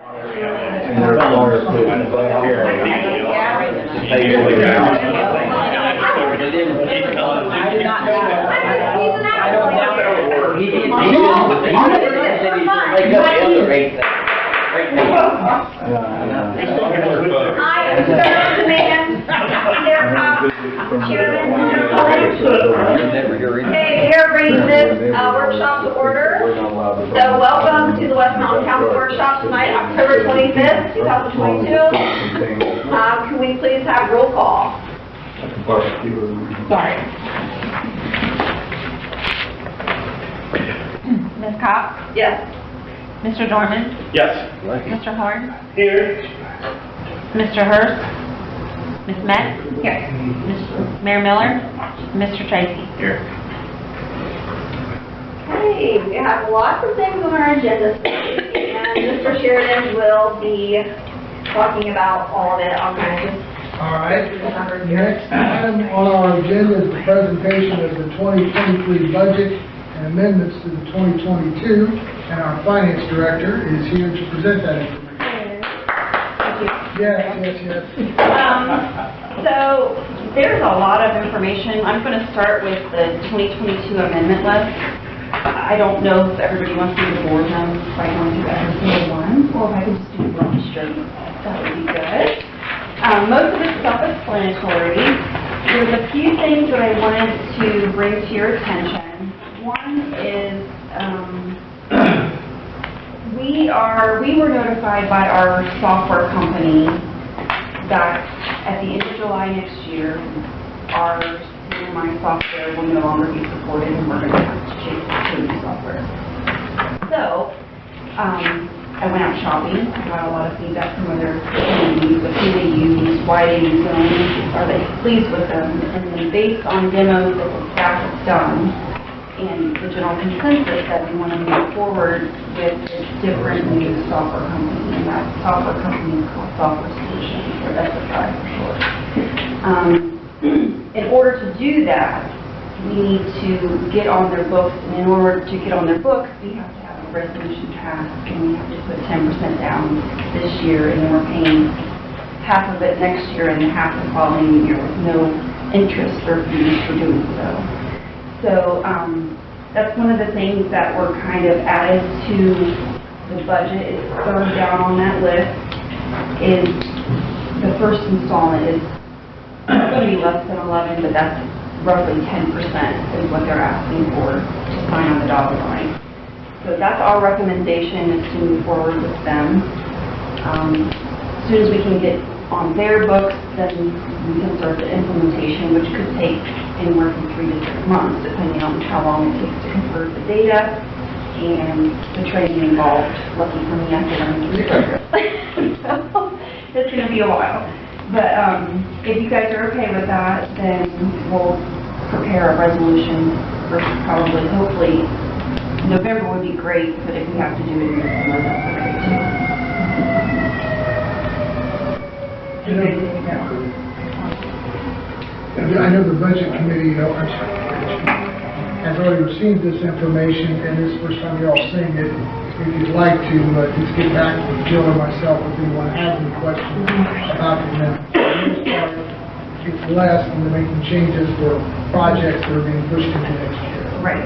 And their lawyers put it in the I did not know that. I don't doubt it. He did. I am so demand. Their Sheridan. Okay, here brings this workshop to order. So welcome to the West Mountain Council Workshop tonight, October 25th, 2022. Can we please have roll call? Sorry. Ms. Copp? Yes. Mr. Dorman? Yes. Mr. Horn? Here. Mr. Hurst? Ms. Metz? Here. Mayor Miller? Mr. Tracy? Here. Okay, we have lots of things on our agenda today, and Mr. Sheridan will be talking about all of it. I'll kind of just All right. the numbers here. Next item on our agenda is the presentation of the 2023 budget and amendments to the 2022, and our finance director is here to present that information. Thank you. Yes. So, there's a lot of information. I'm going to start with the 2022 amendment list. I don't know if everybody wants me to board them by going through every single one, or if I can just do one straight. That would be good. Most of it's self-explanatory. There's a few things that I wanted to bring to your attention. One is we were notified by our software company that at the end of July next year, our my software will no longer be supported, and we're going to have to change to new software. So, I went out shopping. I got a lot of feedback from other communities of who they use, why they use them, are they pleased with them, and then based on demos that the staff has done, and the general consensus that we want to move forward with this different new software company, and that software company is called Software Solutions, or SSI for short. In order to do that, we need to get on their books, and in order to get on their books, we have to have a resolution passed, and we have to put 10% down this year, and then we're paying half of it next year and half the following year with no interest or fees for doing so. So that's one of the things that were kind of added to the budget. Is third down on that list is the first installment is going to be less than 11, but that's roughly 10% is what they're asking for to sign on the dotted line. So that's our recommendation, is to move forward with them. As soon as we can get on their books, then we can start the implementation, which could take anywhere from 3 to 6 months, depending on how long it takes to convert the data and the training involved. Lucky for me, I have to learn to do it. So it's going to be a while. But if you guys are okay with that, then we'll prepare a resolution for probably, hopefully, November would be great, but if we have to do it in December, that's okay too. I know the budget committee has already received this information, and this is the first time you're all seeing it. If you'd like to just get back with Jill or myself if anyone has any questions about the amendment. For the most part, it's less, and they're making changes for projects that are being pushed into next year. Right.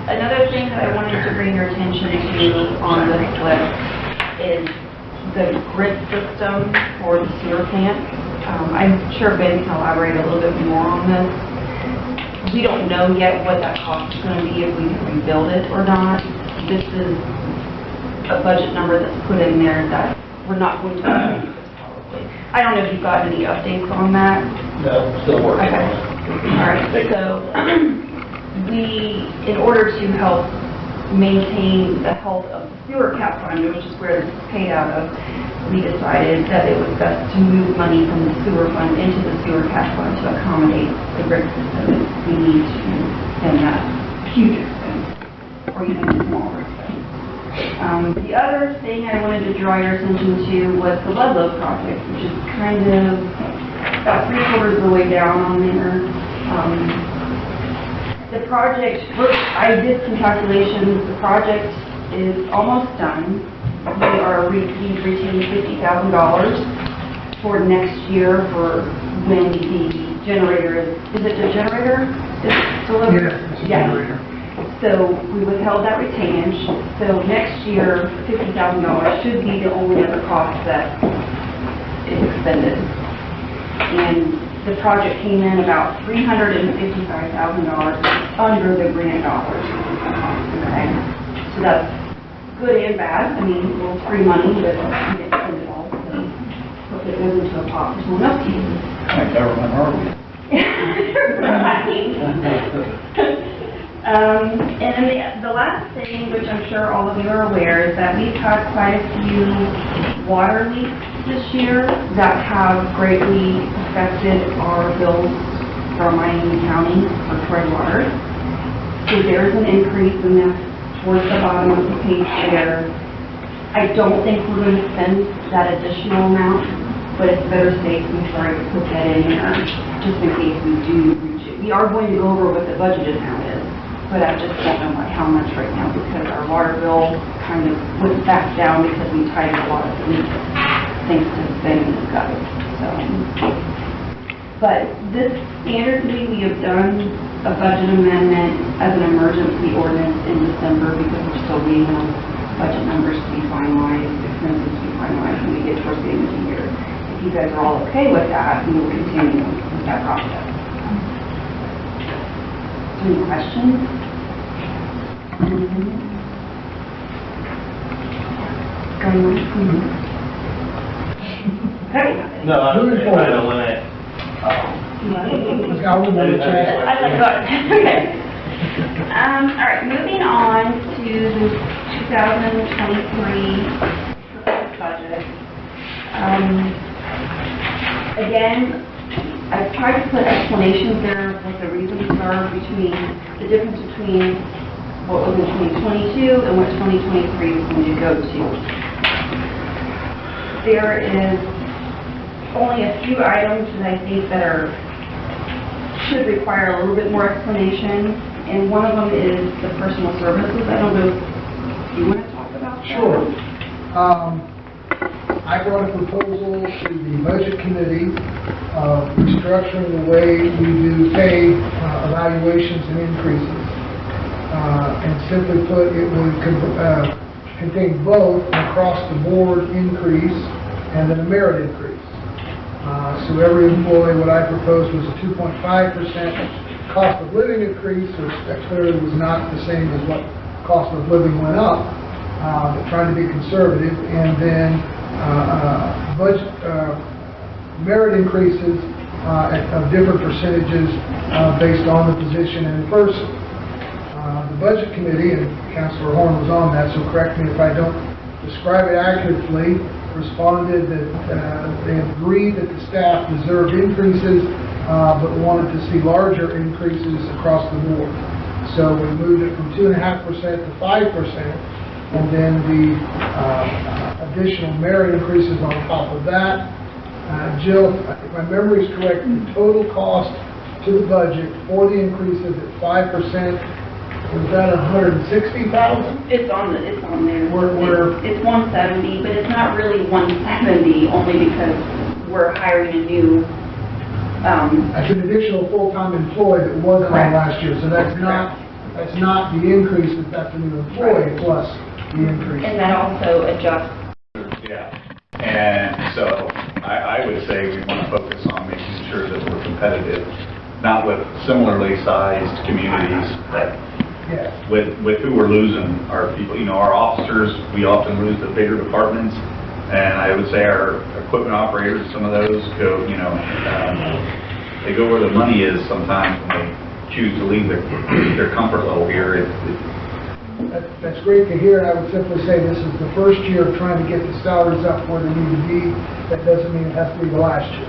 Another thing that I wanted to bring your attention to on this list is the grid system for the sewer plant. I'm sure Ben can elaborate a little bit more on this. We don't know yet what that cost is going to be, if we can rebuild it or not. This is a budget number that's put in there that we're not going to use this probably. I don't know if you've got any updates on that. No, still working on it. All right, so in order to help maintain the health of the sewer cap fund, which is where this is paid out of, we decided that it was best to move money from the sewer fund into the sewer cap fund to accommodate the grid system. We need to spend that huge expense, or even a smaller expense. The other thing I wanted to draw your attention to was the Ludlow project, which is kind of about 3/4 of the way down on there. The project, I did some calculations. The project is almost done. we've retained $50,000 for next year for when the generator is it the generator? Is delivered? Yes, it's a generator. So we withheld that retainage. So next year, $50,000 should be the only other cost that is expended. And the project came in about $355,000 under the grant dollars. Okay, so that's good and bad. I mean, well, it's free money, but you didn't spend it all. So hope it goes into a pot for someone else to use. Like government, are we? And then the last thing, which I'm sure all of you are aware, is that we've had quite a few water leaks this year that have greatly affected our bills from Miami County for Troy Water. So there is an increase in that towards the bottom of the page there. I don't think we're going to spend that additional amount, but it's better safe than sorry to put that in there, just in case we do reach it. We are going to go over what the budgeted amount is, but I just don't know how much right now because our water bill kind of went back down because we tied a lot of leaks thanks to spending this guy. So, but this standardly we have done a budget amendment as an emergency ordinance in December because we're still waiting on budget numbers to be finalized, expenses to be finalized when we get towards the end of the year. If you guys are all okay with that, we will continue with that process. Any questions? No, I don't limit. I would want to check. Okay. All right, moving on to the 2023 budget. Again, I've tried to put explanations there of what the reasons are between the difference between what was in 2022 and what 2023 is going to go to. There is only a few items that I think that should require a little bit more explanation, and one of them is the personal services. I don't know if you want to talk about that? Sure. I brought a proposal to the Budget Committee of restructuring the way we do pay evaluations and increases. And simply put, it would contain both an across-the-board increase and then a merit increase. So every employee, what I proposed was a 2.5% cost of living increase, so that clearly was not the same as what cost of living went up, but trying to be conservative, and then budget merit increases of different percentages based on the position and the person. The Budget Committee, and Councilor Horn was on that, so correct me if I don't describe it accurately, responded that they agreed that the staff deserved increases, but wanted to see larger increases across the board. So we moved it from 2.5% to 5%, and then the additional merit increases on top of that. Jill, if my memory is correct, the total cost to the budget for the increases at 5%, was that $160,000? It's on there. It's 170, but it's not really 170 only because we're hiring a new. That's an additional full-time employee that wasn't on last year, so that's not the increase, that's a new employee plus the increase. And that also adjusts. Yeah, and so I would say we want to focus on making sure that we're competitive, not with similarly sized communities, but Yes. with who we're losing our people. You know, our officers, we often lose the bigger departments, and I would say our equipment operators, some of those go, you know, they go where the money is sometimes when they choose to leave their comfort level here. That's great to hear, and I would simply say this is the first year of trying to get the salaries up where they need to be. That doesn't mean it has to be the last year.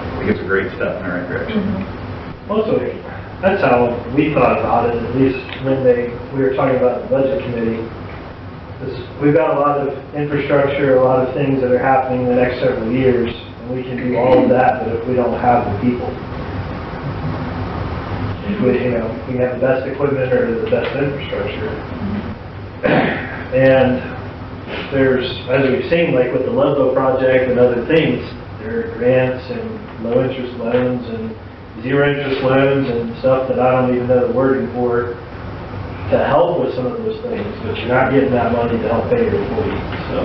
I think it's a great step in the right direction. Also, that's how we thought about it, at least when we were talking about the budget committee. We've got a lot of infrastructure, a lot of things that are happening in the next several years, and we can do all of that, but if we don't have the people, if we have the best equipment or the best infrastructure, And there's, as we've seen, like with the Ludlow project and other things, there are grants and low-interest loans and zero-interest loans and stuff that I don't even know the wording for to help with some of those things, but you're not getting that money to help pay your employees. So,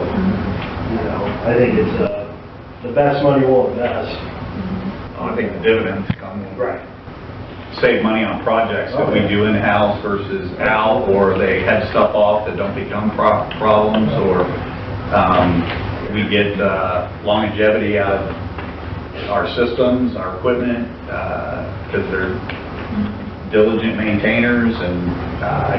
you know, I think it's the best money we'll invest. I think the dividends come. Right. Save money on projects that we do in-house versus out, or they head stuff off that don't become problems, or we get longevity out of our systems, our equipment, because they're diligent maintainers, and I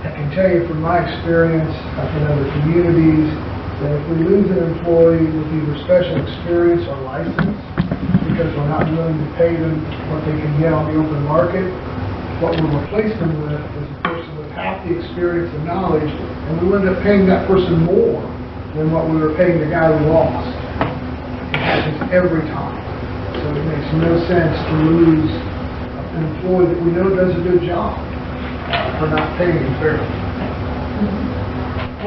can tell you from my experience in other communities that if we lose an employee with either special experience or license, because we're not willing to pay them what they can get on the open market, what we'll replace them with is a person with half the experience and knowledge, and we end up paying that person more than what we were paying the guy we lost. It happens every time. So it makes no sense to lose an employee that we know does a good job for not paying him fairly.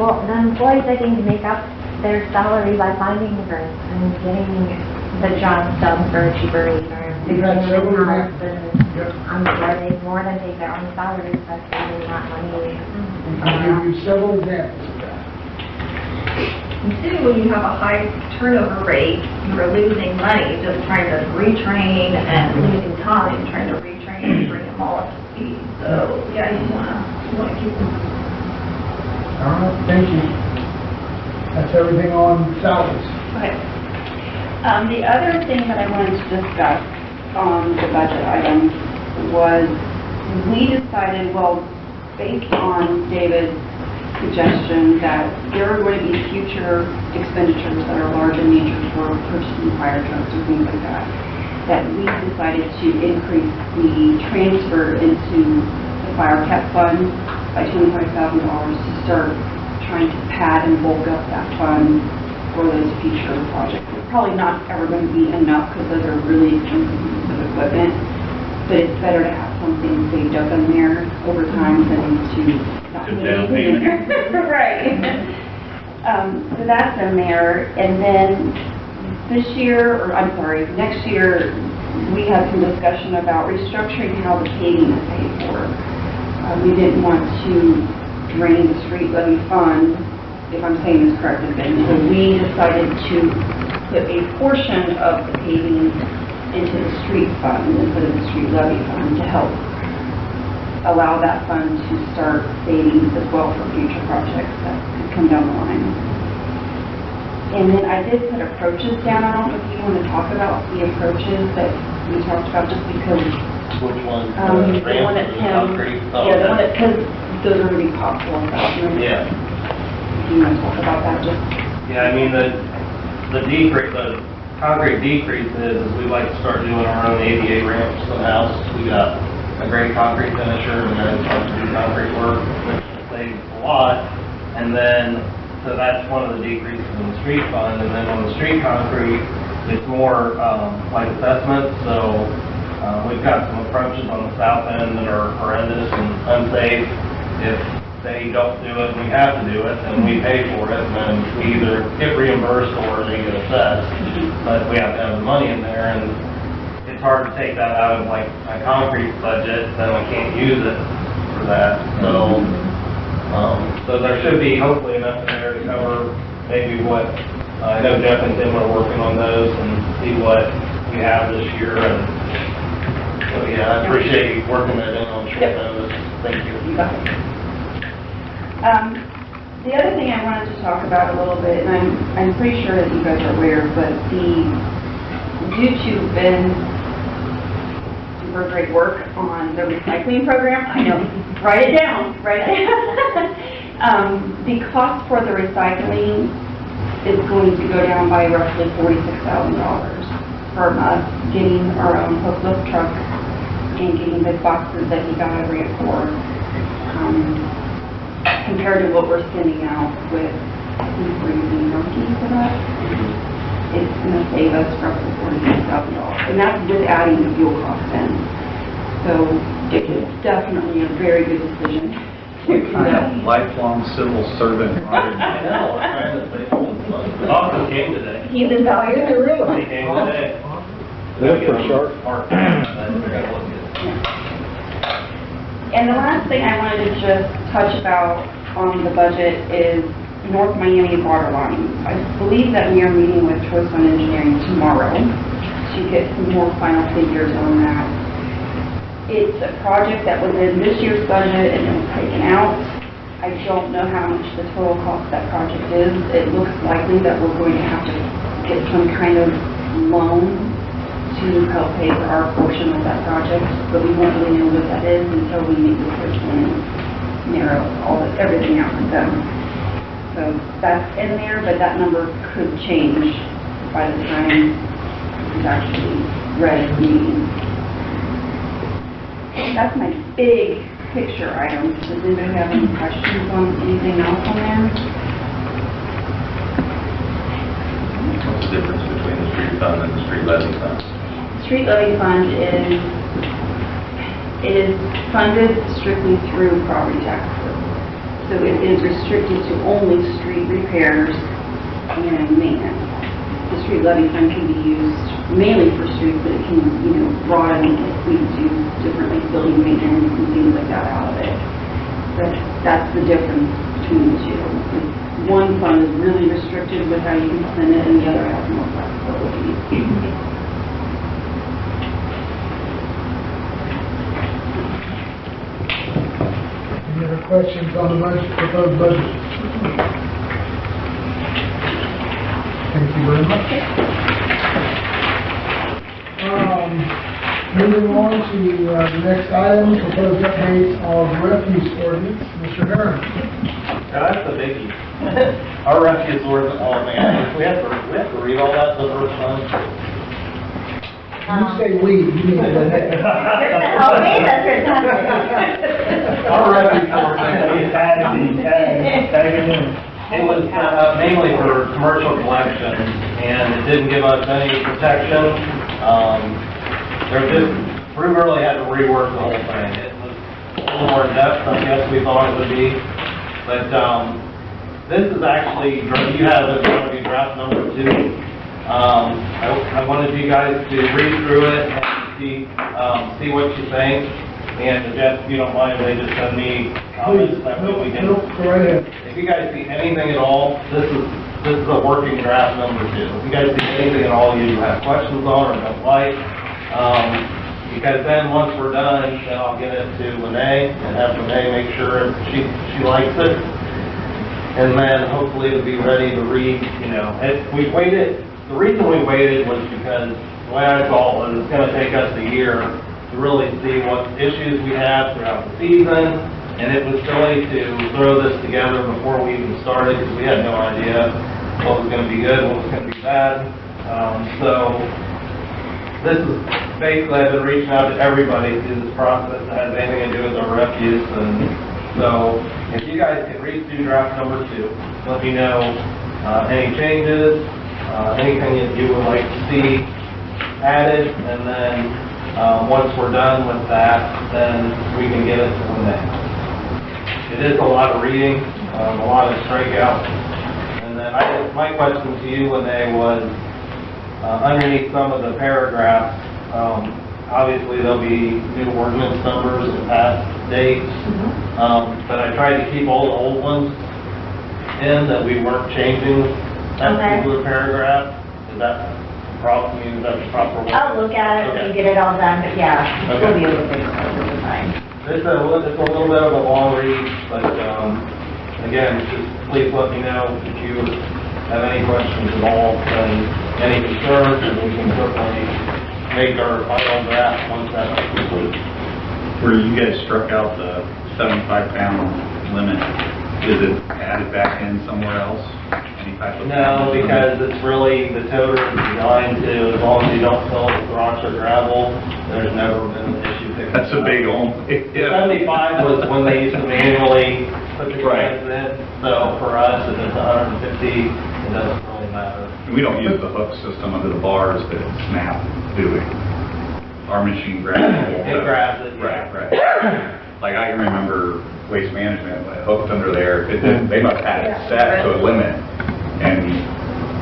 Well, the employees, I think, make up their salary by finding the grants and getting the job done for a cheaper rate, or We've had several house, examples. and Yep. I'm sure they more than take their own salaries by spending that money. I'll give you several examples of that. And two, when you have a high turnover rate, you're losing money just trying to retrain and losing time trying to retrain and bring them all up to speed. So, yeah, you wanna keep them. All right, thank you. That's everything on salaries. Okay. The other thing that I wanted to discuss on the budget item was we decided, well, based on David's suggestion that there are going to be future expenditures that are large in nature for purchasing fire trucks or things like that, that we decided to increase the transfer into the fire cap fund by $25,000 to start trying to pad and bulk up that fund for those future projects. It's probably not ever going to be enough because those are really expensive pieces of equipment, but it's better to have something saved up in there over time than to not To have down anything in payment. there. Right. So that's in there. And then next year, we had some discussion about restructuring how the paving is paid for. We didn't want to drain the street levy fund, if I'm saying this correctly, Ben. So we decided to put a portion of the paving into the street fund instead of the street levy fund to help allow that fund to start savings as well for future projects that could come down the line. And then I did put approaches down. I don't know if you want to talk about the approaches that we talked about, just because Which one? the one that's him, yeah, the one that, because those are going to be possible about. Yeah. Do you want to talk about that? Just Yeah, I mean, the concrete decrease is we like to start doing our own ADA ramps to the house. We got a great concrete finisher and then start to do concrete work, which saves a lot. And then, so that's one of the decreases in the street fund. And then on the street concrete, it's more like assessments. So we've got some approaches on the south end that are horrendous and unsafe. If they don't do it, we have to do it, and we pay for it, and then we either get reimbursed or they get assessed. But we have to have the money in there, and it's hard to take that out of like a concrete budget, then we can't use it for that. So, so there should be hopefully enough in there to cover maybe what, I know Jeff and Tim are working on those and see what we have this year. And so yeah, I appreciate you working that in on short notice. Thank you. You got it. The other thing I wanted to talk about a little bit, and I'm pretty sure that you guys are aware, but due to Ben's super great work on the recycling program, I know, write it down. The cost for the recycling is going to go down by roughly $46,000 from us getting our own hook lift truck and getting the boxes that he got a grant for. Compared to what we're sending out with, I think we're using Monkey for that, it's going to save us roughly $46,000. And that's just adding the fuel cost in. So it's definitely a very good decision What kind of lifelong civil servant are you? I know, we're trying to say something fun. The doctor came today. He's in value. He came today. That's for sure. And the last thing I wanted to just touch about on the budget is North Miami water lines. I believe that we are meeting with Choice One Engineering tomorrow to get some more final figures on that. It's a project that was in this year's budget and it was taken out. I don't know how much the total cost of that project is. It looks likely that we're going to have to get some kind of loan to help pay for our portion of that project, but we won't really know what that is until we meet with Choice One and narrow everything out with them. So that's in there, but that number could change by the time it's actually ready for meeting. That's my big picture items. Does anybody have any questions on anything else on there? What's the difference between the street fund and the street levy fund? Street levy fund is funded strictly through property taxes. So it is restricted to only street repairs and maintenance. The street levy fund can be used mainly for streets, but it can, broaden if we do differently building maintenance and things like that out of it. But that's the difference between the two. One fund is really restricted with how you can spend it, and the other has more flexibility. Any other questions on the budget, proposed budget? Thank you very much. Moving on to the next item, proposed updates of refuse ordinance. Mr. Heron. Now, that's the biggie. Our refuse ordinance, oh man, we have to read all that the first time. You say we, you mean the next. Oh, wait, that's fantastic. Our refuse ordinance, Tag it in. it was mainly for commercial collection, and it didn't give us any protection. We really had to rework the whole thing. It was a little more in depth than I guess we thought it would be. But this is actually, you have this going to be draft number 2. I wanted you guys to read through it and see what you think. And Jeff, if you don't mind, they just send me comments. Nope, go right ahead. If you guys see anything at all, this is a working draft number 2. If you guys see anything at all you have questions on or don't like, because then once we're done, then I'll get it to Lene and have Lene make sure she likes it. And then hopefully it'll be ready to read, we waited, the reason we waited was because the way I saw it was it's going to take us a year to really see what issues we have throughout the season. And it was silly to throw this together before we even started because we had no idea what was going to be good, what was going to be bad. So this is basically, I've been reaching out to everybody through this process that has anything to do with our refuse. And so if you guys can read through draft number 2, let me know any changes, anything that you would like to see added, and then once we're done with that, then we can get it to Lene. It is a lot of reading, a lot of strikeouts. And then my question to you, Lene, was underneath some of the paragraphs, obviously there'll be new ordinance numbers and past dates, but I tried to keep all the old ones in that we weren't changing that particular paragraph. Is that the problem? Is that the proper way? I'll look at it and get it all done, but yeah, we'll be able to fix it over time. It's a little bit of a long read, but again, just please let me know if you have any questions at all, and any concerns, and we can certainly make our final draft once that's complete. Where you guys struck out the 75-pound limit, is it added back in somewhere else? Any type of? No, because it's really, the toter is designed to, as long as you don't fill it with rocks or gravel, there's never been an issue fixing That's a big one. 75 was when they used to manually put the cans in, so for us, if it's 150, it doesn't really matter. We don't use the hook system under the bars that snap, do we? Our machine grabs it. It grabs it. Right. Like I can remember waste management, when it hooked under there, they must have had it set to a limit. And,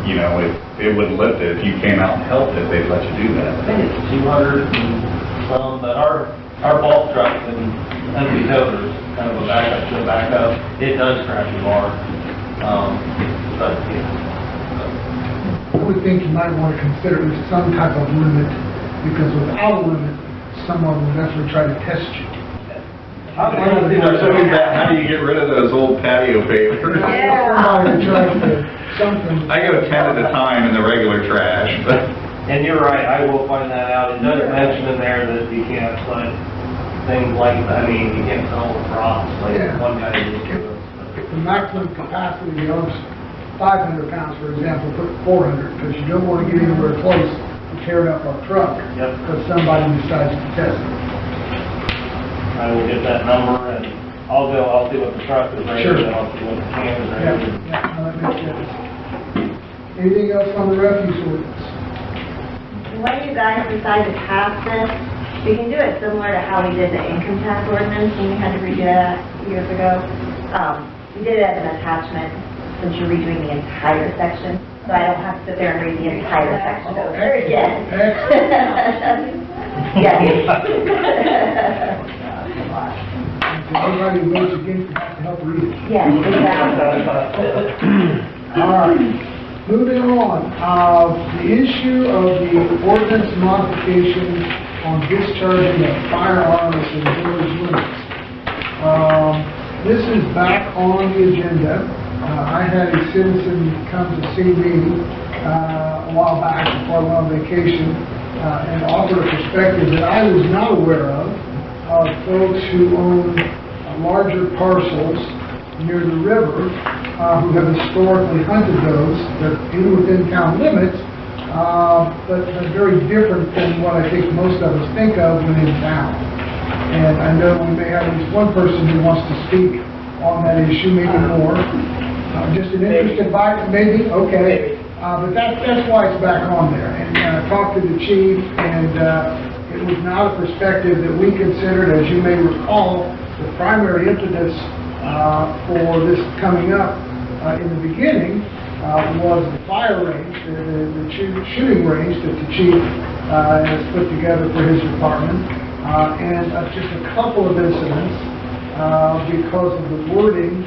you know, it wouldn't lift it. If you came out and helped it, they'd let you do that. I think it's 200 and some, but our bulk trucks and empty toters, kind of a backup to a backup, it does crash the bar. But, I would think you might want to consider some type of limit, because without a limit, someone would definitely try to test you. How do you get rid of those old patio pavers? Somebody tries to, something. I go 10 at a time in the regular trash, but. and you're right, I will find that out. It does mention in there that you can't put things like, I mean, you can't sell rocks like one guy did to us. The maximum capacity of 500 pounds, for example, put 400, because you don't want to get anywhere close to tearing up our truck, because somebody decides to test it. I will get that number and I'll see what the truck is rated, Sure. and I'll see what the can is Yeah, rated. no, that makes sense. Anything else on the refuse ordinance? When you guys decide to pass this, we can do it similar to how we did the income tax ordinance when we had to redo that years ago. We did it as an attachment, since you're redoing the entire section, so I don't have to sit there and read the entire section over again. Yes. Everybody who votes against it has to help read it. Yes, exactly. All right, moving on, the issue of the ordinance modification on discharging of firearms in village limits. This is back on the agenda. I had a citizen come to see me a while back before I went on vacation and offer a perspective that I was not aware of folks who own larger parcels near the river who have historically hunted those. They're within town limits, but very different than what I think most of us think of when in town. And I know we may have at least one person who wants to speak on that issue, maybe more. Just an interested bite, maybe, okay. But that's why it's back on there. And I talked to the chief, and it was not a perspective that we considered. As you may recall, the primary impetus for this coming up in the beginning was the fire range, the shooting range that the chief has put together for his department, and just a couple of incidents because of the wording.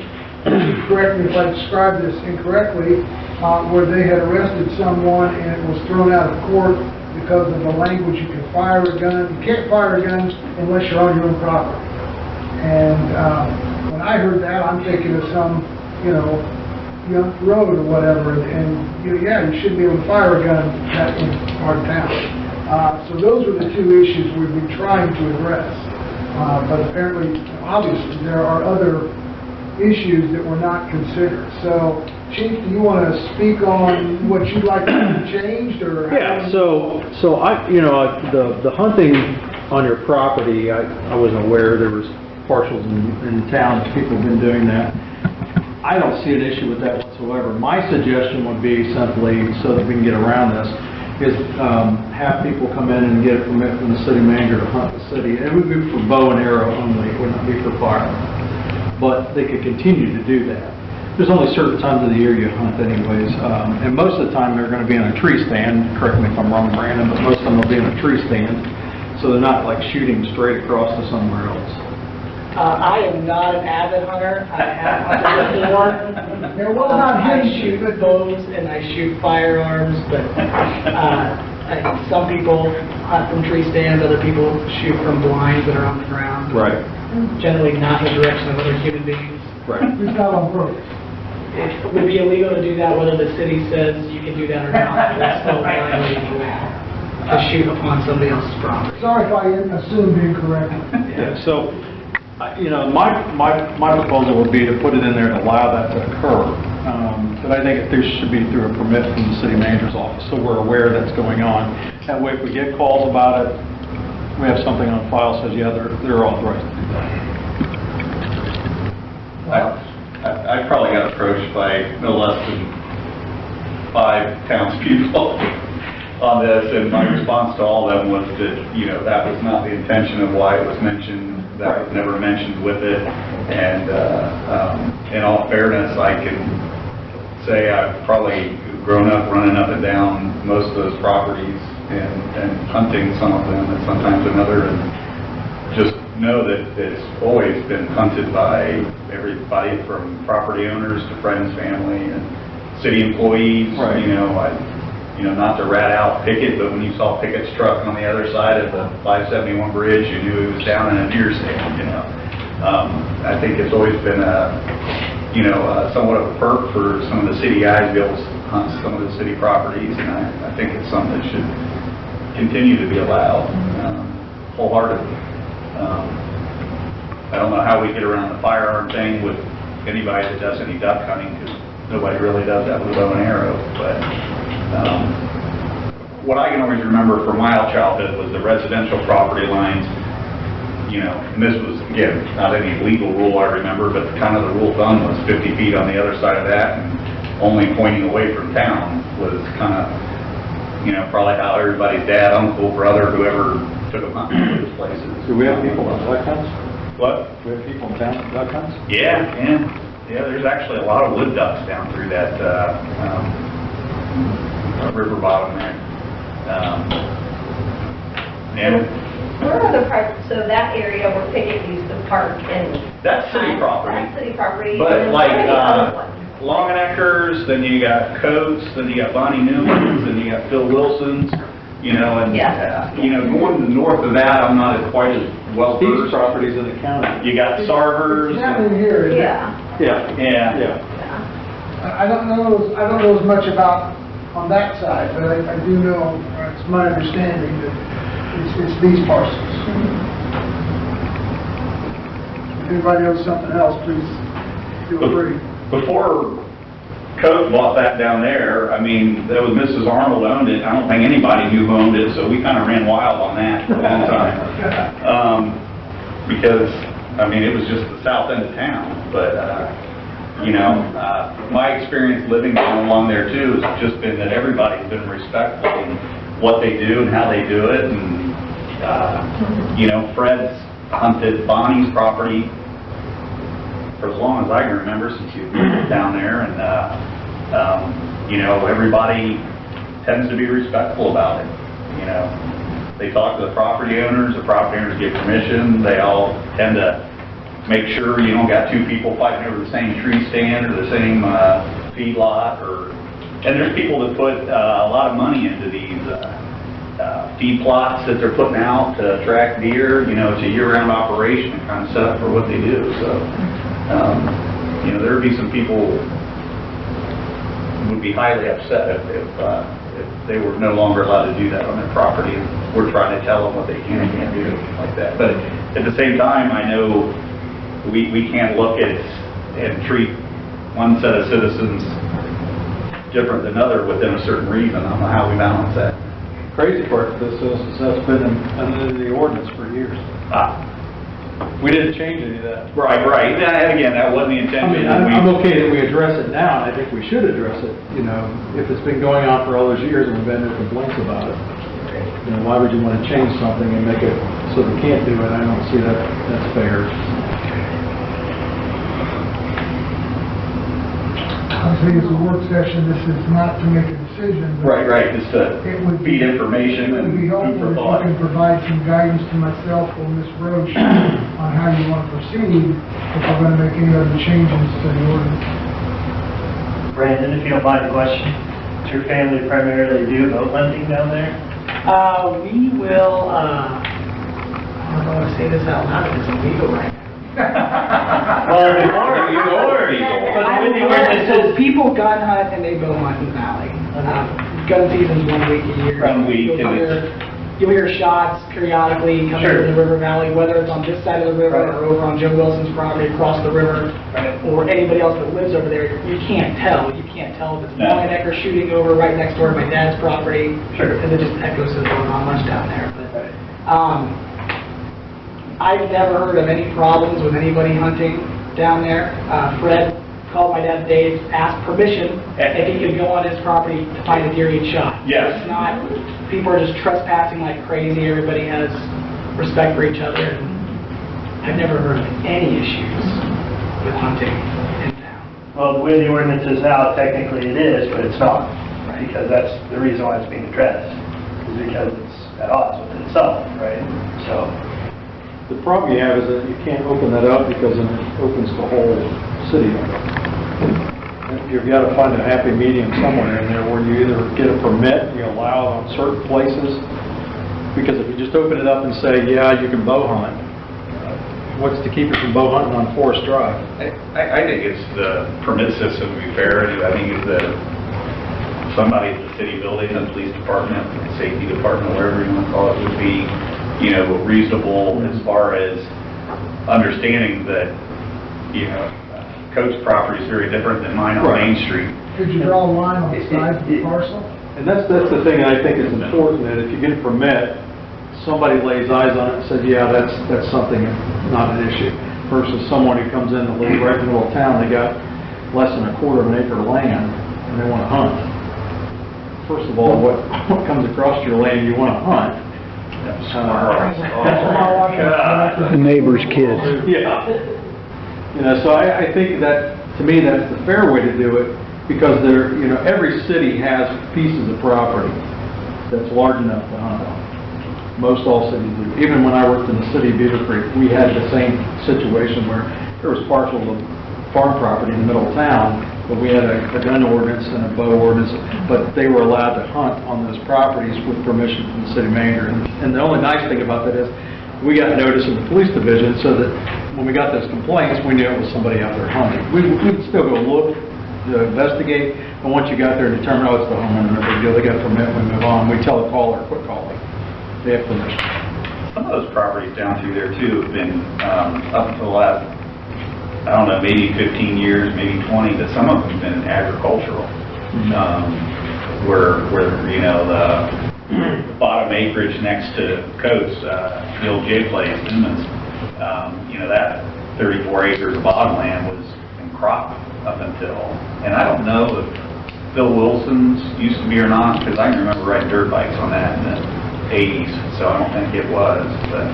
Correct me if I describe this incorrectly, where they had arrested someone and it was thrown out of court because of the language, you can fire a gun, you can't fire a gun unless you're on your own property. And when I heard that, I'm thinking of some, young road or whatever, and you shouldn't be able to fire a gun in our town. So those were the two issues we've been trying to address. But apparently, obviously, there are other issues that were not considered. So, Chief, do you want to speak on what you'd like to see changed, or? Yeah, so the hunting on your property, I wasn't aware there was parcels in town, people have been doing that. I don't see an issue with that whatsoever. My suggestion would be simply, so that we can get around this, is have people come in and get a permit from the city manager to hunt the city. It would be for bow and arrow only, it would not be for firearms. But they could continue to do that. There's only certain times of the year you hunt anyways, and most of the time they're going to be on a tree stand. Correct me if I'm wrong, Brandon, but most of them will be on a tree stand, so they're not like shooting straight across to somewhere else. I am not an avid hunter. I have hunted before. I shoot bows and I shoot firearms, but some people hunt from tree stands, other people shoot from blinds that are on the ground. Right. Generally not in the direction of other human beings. Right. Who's not on purpose? It would be illegal to do that whether the city says you can do that or not. That's still violating the law to shoot upon somebody else's property. Sorry if I assumed incorrectly. Yeah, so, my proposal would be to put it in there to allow that to occur. But I think there should be through a permit from the city manager's office, so we're aware that's going on. That way, if we get calls about it, we have something on file says, yeah, they're authorized to do that. I probably got approached by no less than 5 townspeople on this, and my response to all of them was that, that was not the intention of why it was mentioned that was never mentioned with it. And in all fairness, I can say I've probably grown up running up and down most of those properties and hunting some of them and sometimes another, and just know that it's always been hunted by everybody from property owners to friends, family, and city employees. Right. Not to rat out Pickett, but when you saw Pickett's truck on the other side of the 571 bridge, you knew he was down in a deer stand. I think it's always been somewhat of a perk for some of the city guys to be able to hunt some of the city properties, and I think it's something that should continue to be allowed wholeheartedly. I don't know how we get around the firearm thing with anybody that does any duck hunting, because nobody really does that with a bow and arrow. But what I can always remember from my childhood was the residential property lines. And this was, again, not any legal rule I remember, but kind of the rule of thumb was 50 feet on the other side of that, and only pointing away from town was kind of, probably how everybody's dad, uncle, brother, whoever took them hunting to those places. Do we have people on duck hunts? What? Do we have people in town on duck hunts? Yeah, there's actually a lot of wood ducks down through that river bottom there. Where are the parts, so that area where Pickett used to park and... That's city property. That's city property. But and then like, where are the other ones? Longeneckers, then you got Coates, then you got Bonnie Newman's, then you got Phil Wilson's, and, Yeah. going north of that, I'm not quite as well These versed. properties in the county. You got Sarver's. It's happening here, isn't it? Yeah. Yeah. I don't know as much about on that side, but I do know, it's my understanding that it's these parcels. If anybody knows something else, please feel free. Before Coate bought that down there, that was Mrs. Arnold owned it. I don't think anybody knew who owned it, so we kind of ran wild on that for a long time. Because, it was just the south end of town. But, my experience living along there too has just been that everybody's been respectful in what they do and how they do it. And, Fred's hunted Bonnie's property for as long as I can remember, since you've lived down there, and everybody tends to be respectful about it. They talk to the property owners give permission, they all tend to make sure you don't got two people fighting over the same tree stand or the same feedlot, and there's people that put a lot of money into these feed plots that they're putting out to attract deer. It's a year-round operation, kind of set up for what they do. So, there would be some people who would be highly upset if they were no longer allowed to do that on their property. And we're trying to tell them what they can and can't do like that. But at the same time, I know we can't look at and treat one set of citizens different than another within a certain reason. I don't know how we balance that. Crazy part of this is that's been under the ordinance for years. We didn't change any of that. Right. And again, that wasn't the intention. I'm okay that we address it now, and I think we should address it, if it's been going on for all those years and we've had no complaints about it. Why would you want to change something and make it so they can't do it? I don't see that's fair. I think it's a work session, this is not to make a decision. but Right, just to It would feed information It would be and food helpful for if thought. you can provide some guidance to myself or Ms. Roach on how you want to proceed if we're going to make any other changes to the ordinance. Brandon, if you don't mind the question, does your family primarily do boat hunting down there? We will, I don't know how to say this out loud, it's illegal right now. Well, So people gun hunt and they bow hunt in the valley. Gun season's 1 week a year. 1 week, You'll hear shots periodically coming Sure. from the river valley, whether it's on this side of the river or over on Joe Wilson's property across the river, or anybody else that lives over there. You can't tell. You can't tell if it's No. Longenecker shooting over right next door to my dad's property. Sure. Because it just echoes to going on much down there. But, I've never heard of any problems with anybody hunting down there. Fred called my dad Dave, asked permission if he could go on his property to find a deer he'd shot. Yes. It's not, people are just trespassing like crazy. Everybody has respect for each other. And I've never heard of any issues with hunting in town. Well, the way the ordinance is now, technically it is, but it's not, because that's the reason why it's being addressed, is because it's at odds with itself, right? So, The problem you have is that you can't open that up because then it opens the whole city up. You've got to find a happy medium somewhere in there where you either get a permit, you allow it on certain places, because if you just open it up and say, yeah, you can bow hunt, what's to keep you from bow hunting on Forest Drive? I think it's the permit system, to be fair. I think it's somebody at the city building, the police department, the safety department, whatever you want to call it, would be, reasonable as far as understanding that, Coate's property is very different than mine on Main Street. Could you draw a line on the size of the parcel? And that's the thing I think is important, that if you get a permit, somebody lays eyes on it and says, yeah, that's something, not an issue, versus someone who comes in that lives right in the middle of town, they got less than a quarter of an acre of land, and they want to hunt. First of all, what comes across your land you want to hunt? The neighbor's kids. Yeah. So I think that, to me, that's the fair way to do it, because every city has pieces of property that's large enough to hunt on. Most all cities do. Even when I worked in the city of Beaver Creek, we had the same situation where there was partial of farm property in the middle of town, but we had a gun ordinance and a bow ordinance, but they were allowed to hunt on those properties with permission from the city manager. And the only nice thing about that is we got notice in the police division, so that when we got those complaints, we knew it was somebody out there hunting. We'd still go look, to investigate, and once you got there and determined, oh, it's the homeowner, no big deal, they got a permit, we move on. We tell the caller, quit calling. They have permission. Some of those properties down through there too have been, up until the last, I don't know, maybe 15 years, maybe 20, but some of them have been agricultural. Where the bottom acreage next to Coates, the old J place, that 34 acres of bottomland was in crop up until, and I don't know if Phil Wilson's used to be or not, because I can remember riding dirt bikes on that in the 80s, so I don't think it was, but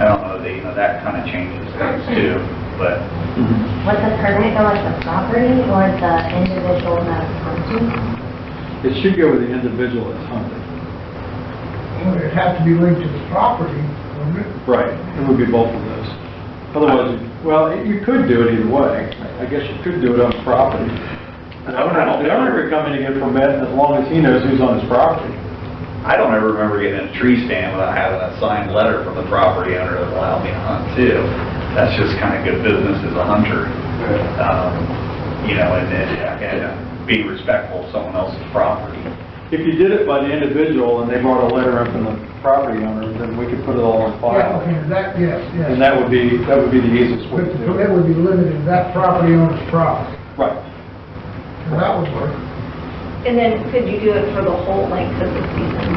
I don't know, that kind of changes things too, but. Was the permit go with the property or the individual that's hunting? It should go with the individual that's hunting. Well, it'd have to be linked to the property, wouldn't it? Right, it would be both of those. Otherwise, you could do it either way. I guess you could do it on property. The owner could come in and get a permit as long as he knows who's on his property. I don't ever remember getting a tree stand without having a signed letter from the property owner that allowed me to hunt too. That's just kind of good business as a hunter. And being respectful of someone else's property. If you did it by the individual and they brought a letter in from the property owner, then we could put it all on Yeah, file. okay, yes. And that would be the easiest way But to the do permit it. would be limited to that property owner's property. Right. Well, that would work. And then could you do it for the whole length of the season?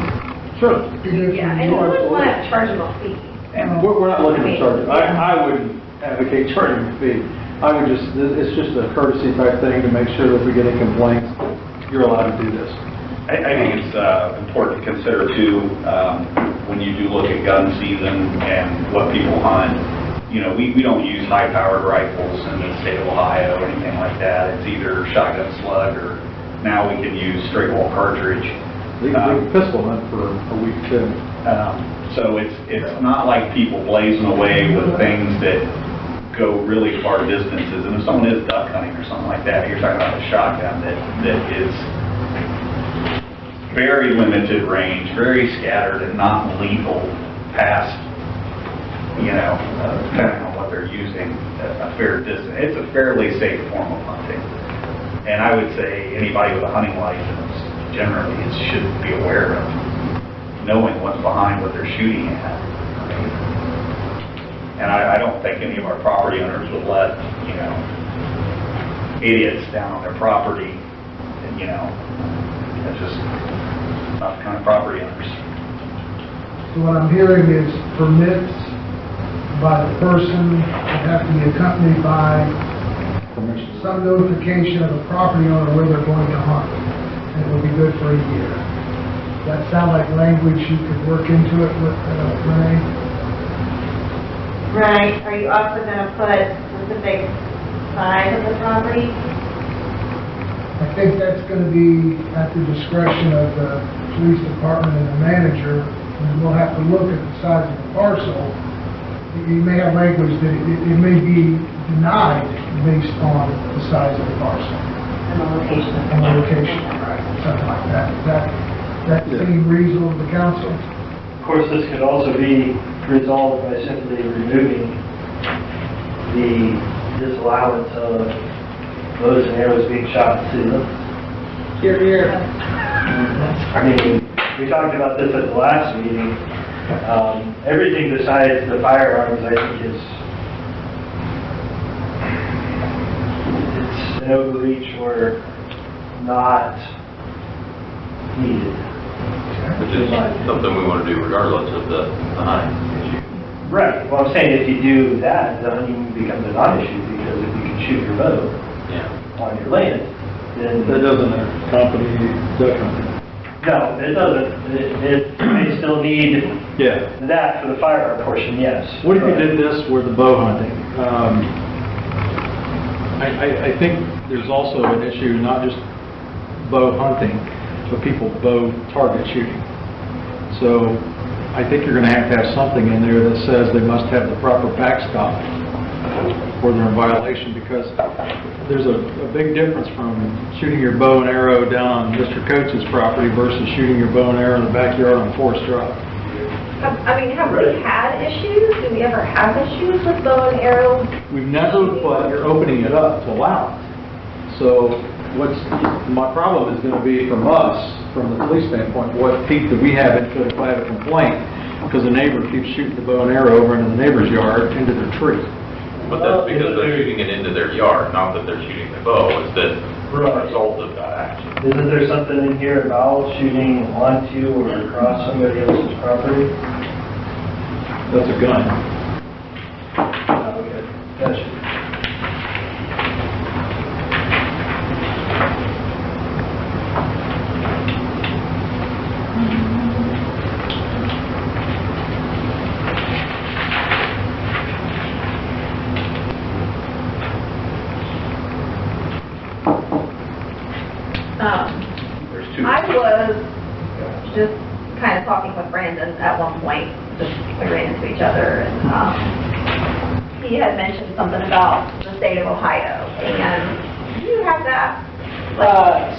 Sure. Yeah, and you wouldn't want to charge them a fee. And We're not looking to charge it. I wouldn't advocate charging a fee. It's just a courtesy type thing to make sure that if we get any complaints, you're allowed to do this. I think it's important to consider too, when you do look at gun season and what people hunt. We don't use high-powered rifles in the state of Ohio or anything like that. It's either shotgun slug or now we can use straight wall cartridge. They can pistol hunt for a week too. So it's not like people blazing away with things that go really far distances. And if someone is duck hunting or something like that, you're talking about a shotgun that is very limited range, very scattered, and not lethal past, depending on what they're using, a fair distance. It's a fairly safe form of hunting. And I would say anybody with a hunting license generally should be aware of knowing what's behind what they're shooting at. And I don't think any of our property owners would let, idiots down on their property, that's just not the kind of property owners. So what I'm hearing is permits by the person that have to be accompanied by some notification of the property owner where they're going to hunt. And it will be good for a year. Does that sound like language you could work into it with, Renee? Right, are you also gonna put specific size of the property? I think that's gonna be at the discretion of the police department and the manager, and we'll have to look at the size of the parcel. You may have language that it may be denied based on the size of the parcel. And the location. And the location, something like that. Does that seem reasonable to the council? Of course, this could also be resolved by simply removing the disallowance of bows and arrows being shot at city limits. Here, here. I mean, we talked about this at the last meeting. Everything besides the firearms, I think, is it's an overreach or not needed. Which is something we want to do regardless of the hunting issue. Right. Well, I'm saying if you do that, the hunting becomes a non-issue because if you can shoot your bow Yeah. on your land, then That doesn't accompany duck hunting. no, it doesn't. It may still need Yeah. that for the firearm portion, yes. What if you did this with the bow hunting? I think there's also an issue, not just bow hunting, but people bow target shooting. So I think you're going to have something in there that says they must have the proper backstop or they're in violation, because there's a big difference from shooting your bow and arrow down on Mr. Coates' property versus shooting your bow and arrow in the backyard on Forest Drive. I mean, have we had issues? Do we ever have issues with bow and arrow? We've never, but you're opening it up to allow it. So my problem is going to be from us, from the police standpoint, what teeth do we have into it if I have a complaint? Because the neighbor keeps shooting the bow and arrow over into the neighbor's yard, into their tree. But that's because they're shooting it into their yard, not that they're shooting the bow. It's the result of that action. Isn't there something in here about shooting onto or across somebody else's property? That's a gun. Oh, okay. Gotcha. There's two. I was just kind of talking with Brandon at one point, just we ran into each other, and he had mentioned something about the state of Ohio, and do you have that?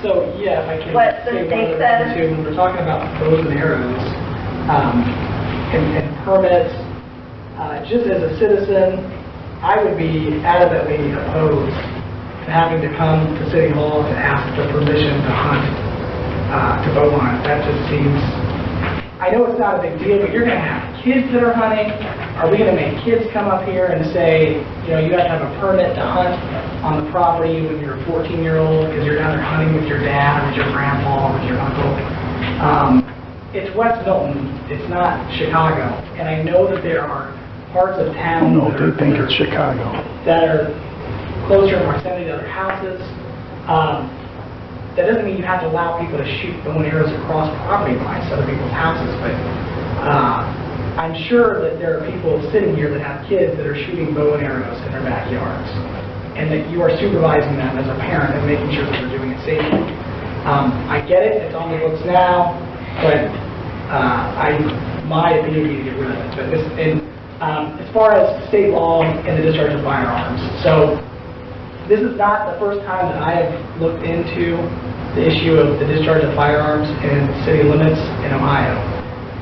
So, yeah, if I can What the say state one other says? thing too, when we're talking about bows and arrows, and permits, just as a citizen, I would be adamantly opposed to having to come to City Hall to ask for permission to hunt, to bow hunt. That just seems, I know it's not a big deal, but you're gonna have kids that are hunting. Are we gonna make kids come up here and say, you know, you have to have a permit to hunt on the property when you're a 14-year-old because you're down there hunting with your dad, or with your grandpa, or with your uncle? It's West Milton, it's not Chicago, and I know that there are parts of town No, they think it's Chicago. that are closer in proximity to other houses. That doesn't mean you have to allow people to shoot bow and arrows across property lines to other people's houses, but I'm sure that there are people sitting here that have kids that are shooting bow and arrows in their backyards, and that you are supervising them as a parent and making sure that they're doing it safely. I get it, it's on the books now, but my opinion would be to get rid of it. But as far as state law and the discharge of firearms, so this is not the first time that I have looked into the issue of the discharge of firearms in city limits in Ohio.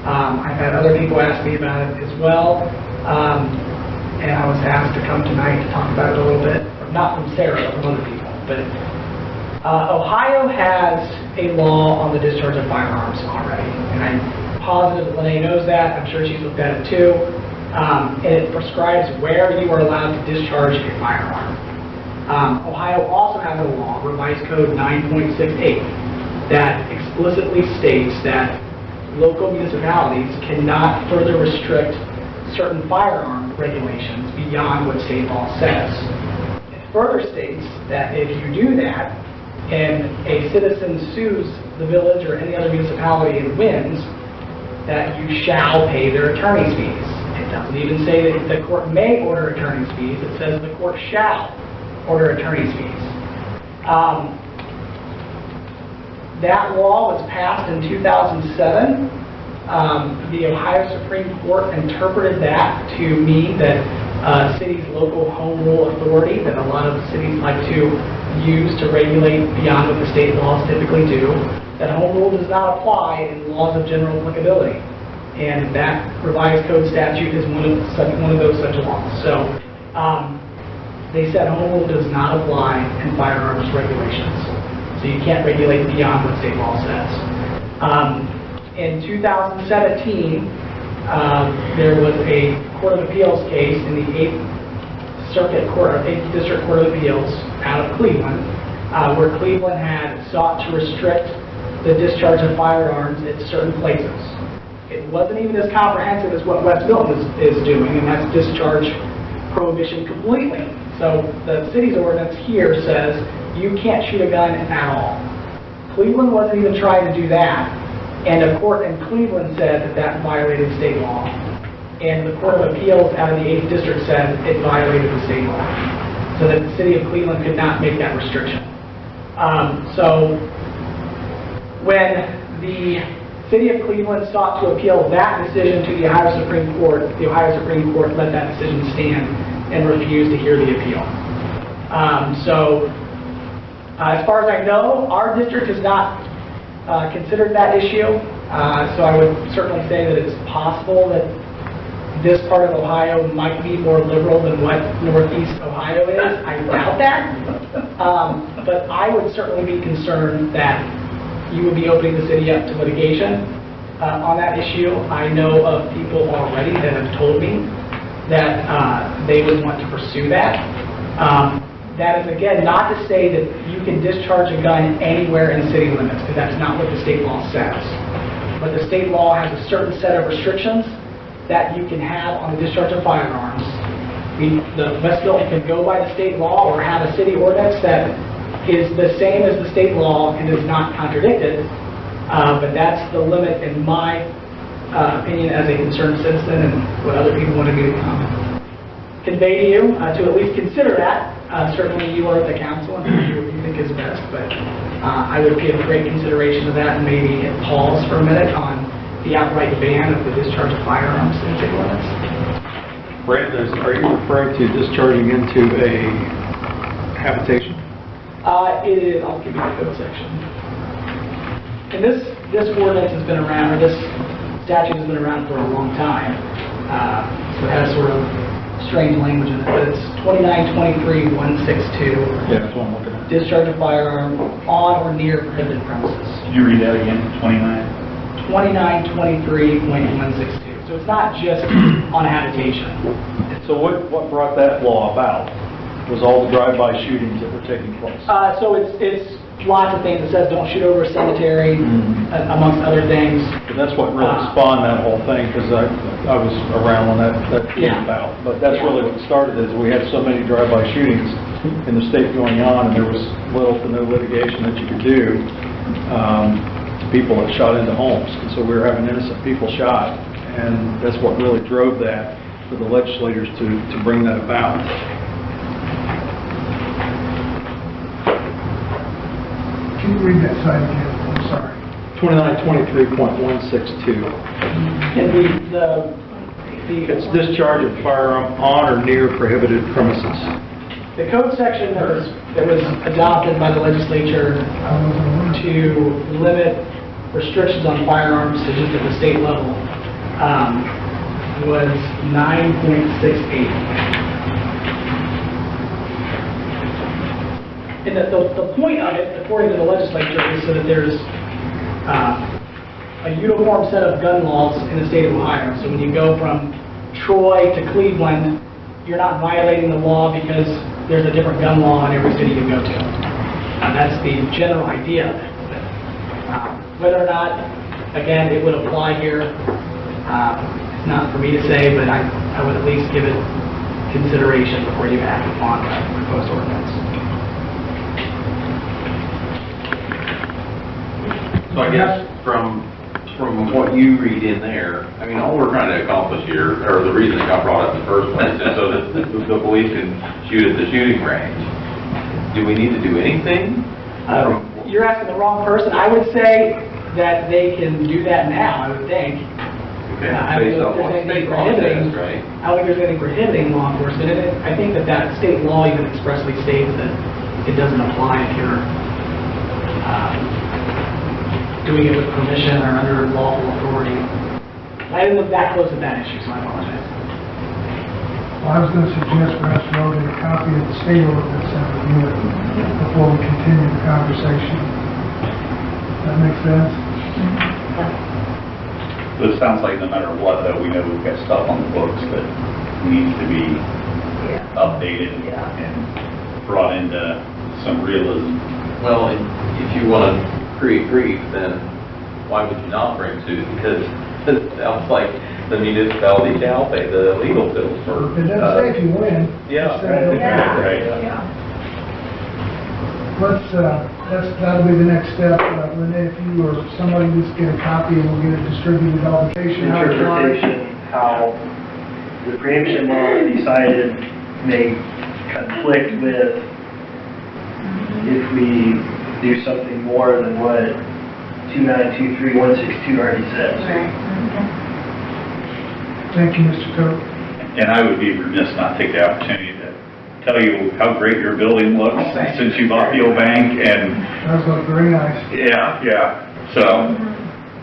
I've had other people ask me about it as well, and I was asked to come tonight to talk about it a little bit, not from Sarah, but from other people. But Ohio has a law on the discharge of firearms already, and I'm positive that Lene knows that. I'm sure she's looked at it too. And it prescribes where you are allowed to discharge a firearm. Ohio also has a law, Revised Code 9.68, that explicitly states that local municipalities cannot further restrict certain firearm regulations beyond what state law says. It further states that if you do that, and a citizen sues the village or any other municipality and wins, that you shall pay their attorney's fees. It doesn't even say that the court may order attorney's fees. It says the court shall order attorney's fees. That law was passed in 2007. The Ohio Supreme Court interpreted that to mean that cities' local home rule authority that a lot of cities like to use to regulate beyond what the state laws typically do, that home rule does not apply in laws of general applicability. And that revised code statute is one of those such laws. So they said home rule does not apply in firearms regulations. So you can't regulate beyond what state law says. In 2017, there was a Court of Appeals case in the 8th Circuit Court, or 8th District Court of Appeals out of Cleveland, where Cleveland had sought to restrict the discharge of firearms at certain places. It wasn't even as comprehensive as what West Milton is doing, and that's discharge prohibition completely. So the city's ordinance here says you can't shoot a gun at all. Cleveland wasn't even trying to do that, and a court in Cleveland said that that violated state law. And the Court of Appeals out of the 8th District said it violated the state law. So that the city of Cleveland could not make that restriction. So when the city of Cleveland sought to appeal that decision to the Ohio Supreme Court let that decision stand and refused to hear the appeal. As far as I know, our district has not considered that issue. So I would certainly say that it's possible that this part of Ohio might be more liberal than what Northeast Ohio is. I doubt that. But I would certainly be concerned that you would be opening the city up to litigation on that issue. I know of people already that have told me that they would want to pursue that. That is, again, not to say that you can discharge a gun anywhere in city limits, because that's not what the state law says. But the state law has a certain set of restrictions that you can have on the discharge of firearms. The West Milton can go by the state law or have a city ordinance that is the same as the state law and is not contradicted. But that's the limit, in my opinion, as a concerned citizen, and what other people wanted me to convey to you, to at least consider that. Certainly you are at the council and do what you think is best, but I would give great consideration to that and maybe pause for a minute on the outright ban of the discharge of firearms in city limits. Brandon, are you referring to discharging into a habitation? It is, I'll give you the code section. And this ordinance has been around, or this statute has been around for a long time. So it has sort of strange language in it, but it's 2923-162. Yeah, that's what I'm looking at. Discharge of firearm on or near prohibited premises. Can you read that again? 2923.162. So it's not just on habitation. So what brought that law about? Was all the drive-by shootings that were taking place? So it's lots of things. It says don't shoot over a cemetery, amongst other things. But that's what really spawned that whole thing, because I was around when that came about. But that's really what started it, is we had so many drive-by shootings in the state going on, and there was little to no litigation that you could do to people that shot into homes. And so we were having innocent people shot, and that's what really drove that for the legislators to bring that about. Can you read that side again? I'm sorry. 2923.162. And It's discharge of firearm on or near prohibited premises. the code section that was adopted by the legislature to limit restrictions on firearms to just at the state level was 9.68. And the point of it, according to the legislature, is so that there's a uniform set of gun laws in the state of Ohio. So when you go from Troy to Cleveland, you're not violating the law because there's a different gun law in every city you go to. That's the general idea of it. Whether or not, again, it would apply here, it's not for me to say, but I would at least give it consideration before you act upon the proposed ordinance. So I guess from from what you read in there, I mean, all we're trying to accomplish here, or the reason it got brought up in the first place, is so that the police can shoot at the shooting range. Do we need to do anything? You're asking the wrong person. I would say that they can do that now, I would think. Okay, I don't based know on if there's what anything state law says, prohibiting, right? I don't think there's anything prohibiting law enforcement in it. I think that state law even expressly states that it doesn't apply if you're doing it with permission or under lawful authority. I didn't look that close at that issue, so I apologize. Well, I was going to suggest perhaps loading a copy of the state ordinance and review it before we continue the conversation. That makes sense? But it sounds like no matter what, though, we know we've got stuff on the books that needs to be updated and brought into some realism. Well, if you want to create grief, then why would you not bring suit? Because it sounds like the municipality shall pay the legal bills for. It doesn't say if you win. Yeah. It says Right. that'll be the next step. Renee, if you or somebody just get a copy and we'll get it distributed to all the patient. Interpretation, how the preemption law decided may conflict with if we do something more than what 2923162 already says. Thank you, Mr. Coate. And I would be remiss not to take the opportunity to tell you how great your building looks since you bought the old bank, and Those look very nice. yeah, so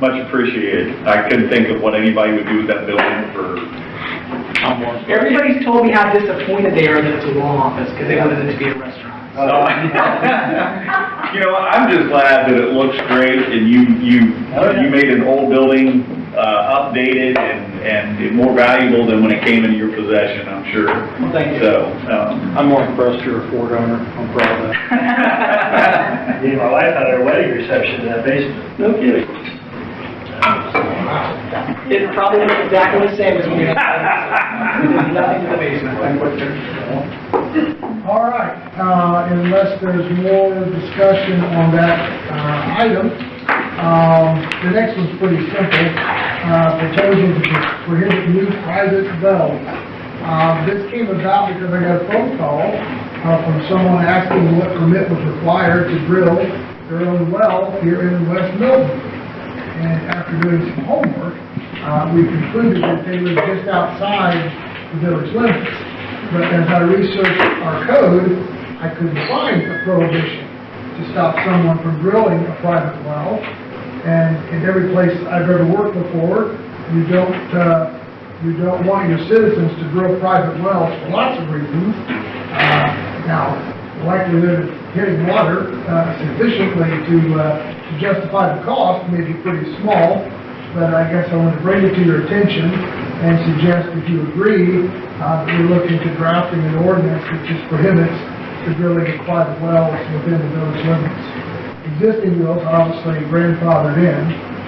much appreciated. I couldn't think of what anybody would do with that building for. Everybody's told me how disappointed they are that it's a law office because they wanted it to be a restaurant. You know, I'm just glad that it looks great, and you made an old building updated and more valuable than when it came into your possession, I'm sure. Well, thank you. So, I'm more impressed you're a Ford owner. I'm proud of that. Me and my wife had our wedding reception in that basement. No kidding. It probably looks exactly the same as when you had nothing in the basement. All right, unless there's more discussion on that item, the next one's pretty simple. Proposing to prohibit new private wells. This came about because I got a phone call from someone asking what permit was required to drill their own well here in West Milton. And after doing some homework, we concluded that they were just outside the village limits. But as I researched our code, I couldn't find a prohibition to stop someone from drilling a private well. And in every place I've ever worked before, you don't want your citizens to drill private wells for lots of reasons. Now, the likelihood of getting water sufficiently to justify the cost may be pretty small, but I guess I want to bring it to your attention and suggest, if you agree, we're looking to drafting an ordinance that just prohibits the drilling of private wells within the village limits. Existing wells are obviously grandfathered in,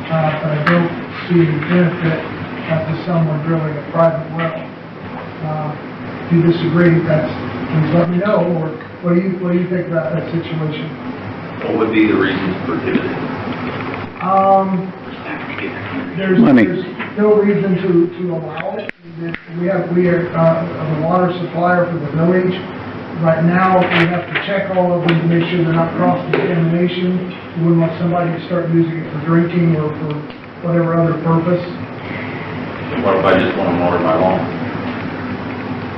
but I don't see the benefit to someone drilling a private well. If you disagree, please let me know, or what do you think about that situation? What would be the reasons for doing it? There's no reason to allow it. We are the water supplier for the village. Right now, we have to check all of them to make sure they're not cross-contamination. We wouldn't want somebody to start using it for drinking or for whatever other purpose. What if I just want to water my lawn?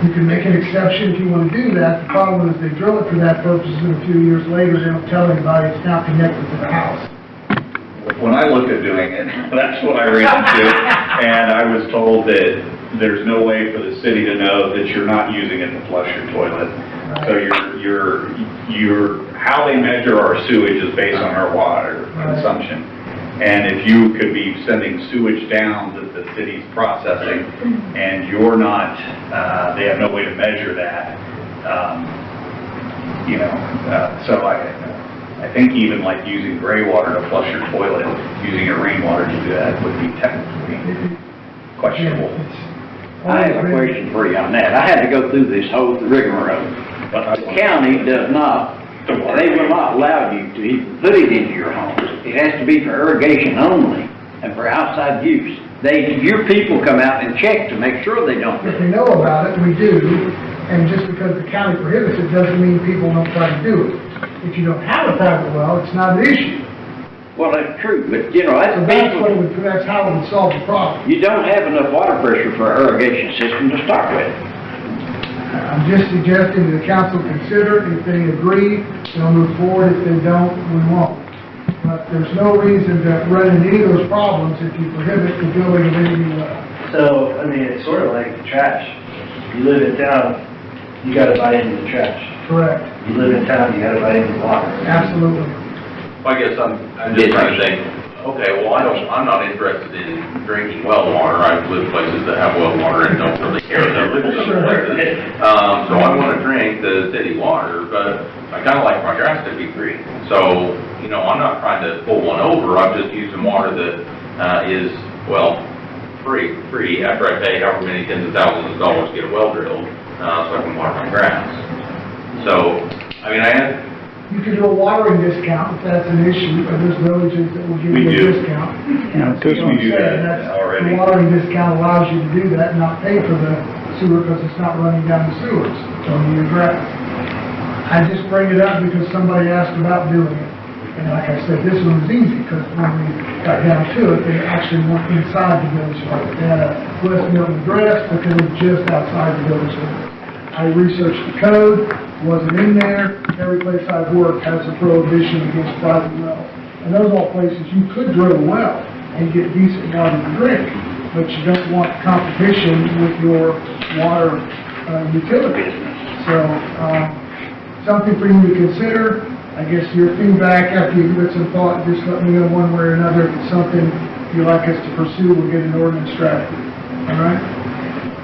You can make an exception if you want to do that. The problem is they drill it for that purpose, and a few years later, they don't tell anybody it's now connected to the house. When I looked at doing it, that's what I ran into, and I was told that there's no way for the city to know that you're not using it to flush your toilet. So how they measure our sewage is based on our water consumption. And if you could be sending sewage down that the city's processing, and you're not, they have no way to measure that, so I think even like using gray water to flush your toilet, using your rainwater to do that would be technically questionable. I have a question for you on that. I had to go through this whole rigmarole. But the county does not, they will not allow you to even put it into your home. It has to be for irrigation only. and for outside use. Your people come out and check to make sure they don't. If we know about it, we do, and just because the county prohibits it doesn't mean people don't try to do it. If you don't have a private well, it's not an issue. Well, that's true, but you know, So that's how it would solve the problem. you don't have enough water pressure for an irrigation system to start with. I'm just suggesting that the council consider it. If they agree, they'll move forward. If they don't, we won't. But there's no reason to run into any of those problems if you prohibit the building of any new well. So, I mean, it's sort of like the trash. You live in town, you gotta buy into the trash. Correct. You live in town, you gotta buy into the water. Absolutely. I guess I'm just trying to think, okay, well, I'm not interested in drinking well water. I live places that have well water and don't really care that I live in those places. So I want to drink the city water, but I kind of like my grass to be free. So, you know, I'm not trying to pull one over. I'm just using water that is, well, free after I pay however many tens of thousands of dollars to get a well drilled, so I can water my grass. So, I mean, You can do a watering discount if that's an issue, but there's villages that will give We you a do. discount. Because we do that already. The watering discount allows you to do that and not pay for the sewer because it's not running down the sewers, it's on your grass. I just bring it up because somebody asked about doing it. And like I said, this one was easy because when we got down to it, they actually went inside the village limit. They had a West Milton address, but they were just outside the village limit. I researched the code, wasn't in there. Every place I've worked has a prohibition against private wells. And those are all places you could drill a well and get decent water to drink, but you don't want competition with your water utility. So, something for you to consider. I guess your feedback after you give it some thought, just let me know one way or another if it's something you'd like us to pursue, we'll get an ordinance drafted. All right?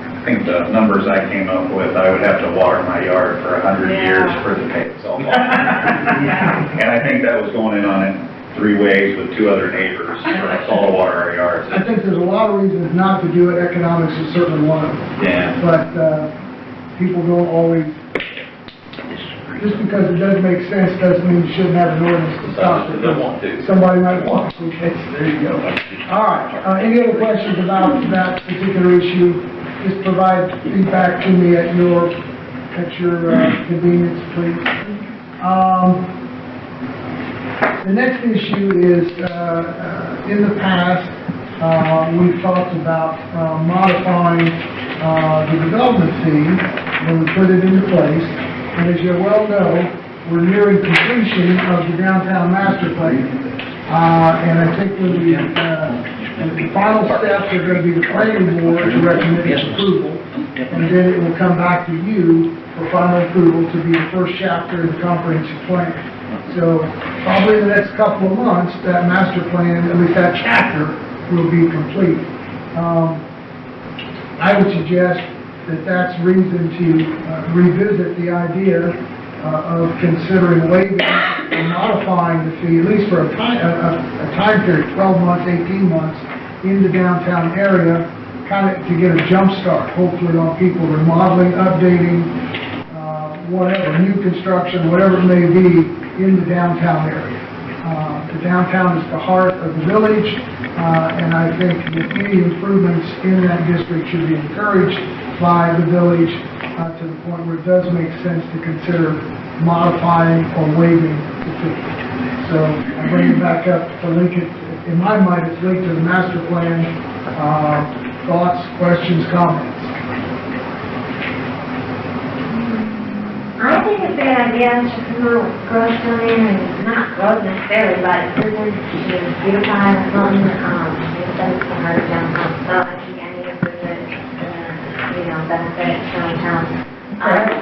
I think the numbers I came up with, I would have to water my yard for 100 years for the pay itself. And I think that was going in on it 3 ways with 2 other neighbors for us all to water our yards. I think there's a lot of reasons not to do it. Economics is certainly one of them. Yeah. But people don't always, just because it doesn't make sense doesn't mean you shouldn't have an ordinance to stop it. They want to. Somebody might want to. Okay, there you go. All right, any other questions about that particular issue? Just provide feedback to me at your convenience, please. The next issue is, in the past, we've talked about modifying the development fee when we put it into place. And as you well know, we're nearing completion of the downtown master plan. And I think when the final steps are going to be the planning board to recommend its approval, and then it will come back to you for final approval to be the first chapter in the comprehensive plan. So probably in the next couple of months, that master plan, at least that chapter, will be complete. I would suggest that that's reason to revisit the idea of considering waiving or modifying the fee, at least for a time period, 12 months, 18 months, in the downtown area, kind of to get a jump start, hopefully on people remodeling, updating, whatever, new construction, whatever it may be, in the downtown area. The downtown is the heart of the village, and I think that any improvements in that district should be encouraged by the village to the point where it does make sense to consider modifying or waiving the fee. So I bring it back up to link it, in my mind, it's linked to the master plan. Thoughts, questions, comments? I think it's a good idea to promote growth down there, and not growth necessarily, but business to beautify the fun, it's been so hard downtown, so I think any improvement, benefit downtown.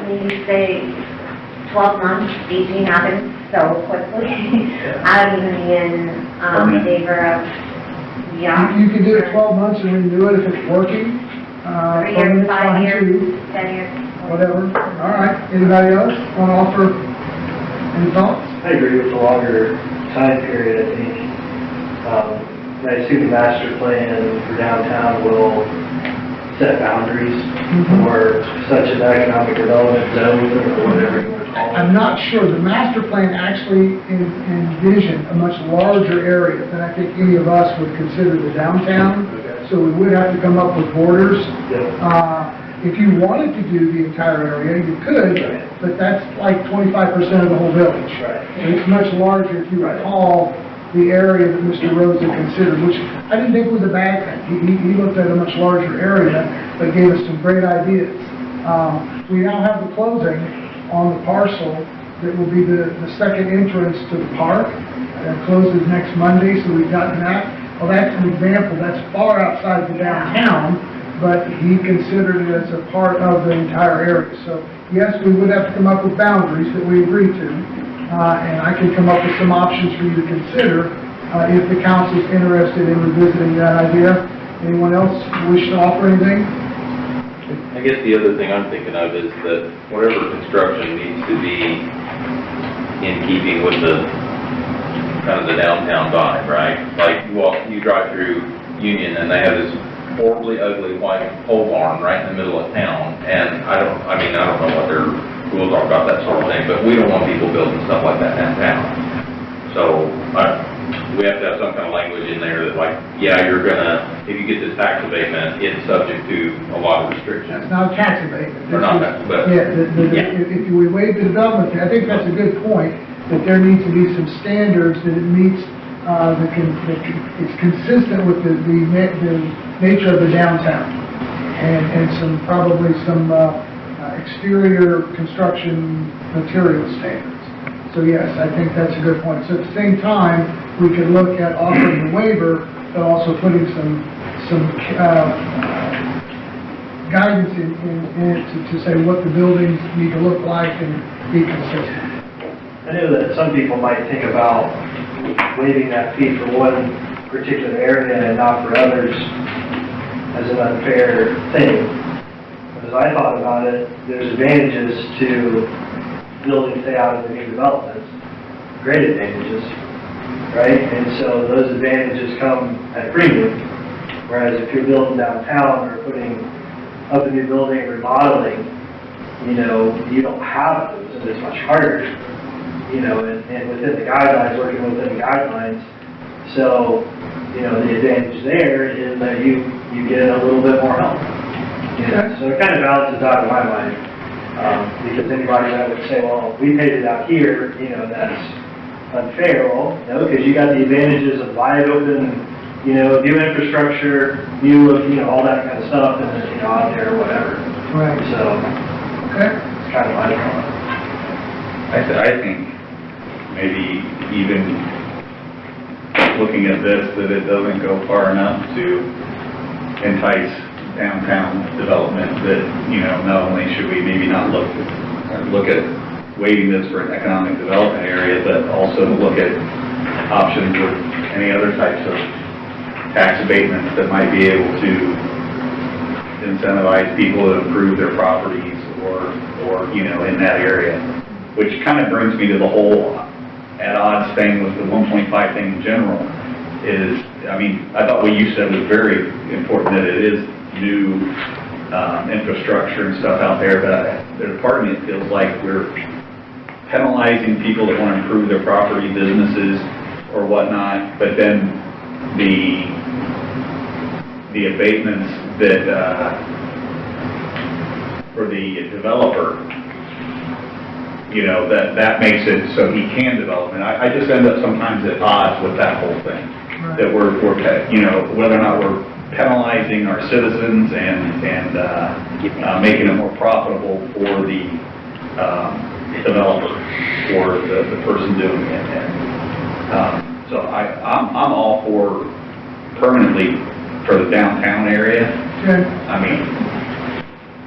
Maybe say 12 months, 18 happens so quickly. I would even be in favor of, You can do it 12 months and renew it if it's working. 3 years, 5 years, 10 years. Whatever. All right. Anybody else want to offer any thoughts? I agree with the longer time period, I think. I see the master plan for downtown will set boundaries for such an economic development zone or whatever you want to I'm not sure. The master plan actually envisioned a much larger area than I think any of us would consider the downtown. So we would have to come up with borders. If you wanted to do the entire area, you could, but that's like 25% of the whole village. So it's much larger if you recall the area that Mr. Rosa considered, which I didn't think was a bad thing. He looked at a much larger area, but gave us some great ideas. We now have the closing on the parcel that will be the second entrance to the park. That closes next Monday, so we've gotten that. Well, that's an example. That's far outside the downtown, but he considered it as a part of the entire area. So, yes, we would have to come up with boundaries that we agree to, and I can come up with some options for you to consider if the council is interested in revisiting that idea. Anyone else wish to offer anything? I guess the other thing I'm thinking of is that whatever construction needs to be in keeping with the kind of the downtown vibe, right? Like you drive through Union and they have this horribly ugly white pole barn right in the middle of town, and I don't know what their rules are about that sort of thing, but we don't want people building stuff like that downtown. So we have to have some kind of language in there that, like, yeah, you're gonna, if you get this tax abatement, it's subject to a lot of restrictions. It's not a tax abatement. Or not tax, but If we waive the development fee, I think that's a good point, that there needs to be some standards that it meets, it's consistent with the nature of the downtown, and probably some exterior construction material standards. So yes, I think that's a good point. So at the same time, we could look at offering the waiver, but also putting some guidance in it to say what the buildings need to look like and be consistent. I know that some people might think about waiving that fee for one particular area and not for others as an unfair thing. But as I thought about it, there's advantages to building, say, out of the new developments, great advantages, right? And so those advantages come at a premium. Whereas if you're building downtown or putting up a new building and remodeling, you don't have those, and it's much harder, and within the guidelines, working within the guidelines. So, the advantage there is that you get a little bit more help. So it kind of balances out in my mind. Because anybody that would say, well, we paid it out here, that's unfair. Well, no, because you got the advantages of wide open, new infrastructure, all that kind of stuff, and then, out there or whatever. Right. So, Okay. it's kind of my thought. I think maybe even looking at this, that it doesn't go far enough to entice downtown development, that, not only should we maybe not look at waiving this for an economic development area, but also look at options of any other types of tax abatements that might be able to incentivize people to improve their properties or in that area. Which kind of brings me to the whole at odds thing with the 1.5 thing in general is, I thought what you said was very important, that it is new infrastructure and stuff out there, but there's part of me that feels like we're penalizing people that want to improve their property, businesses, or whatnot, but then the abatements that for the developer, that makes it so he can develop. And I just end up sometimes at odds with that whole thing, Right. that we're whether or not we're penalizing our citizens and making it more profitable for the developer or the person doing it. And so I'm all for permanently for the downtown area. Okay.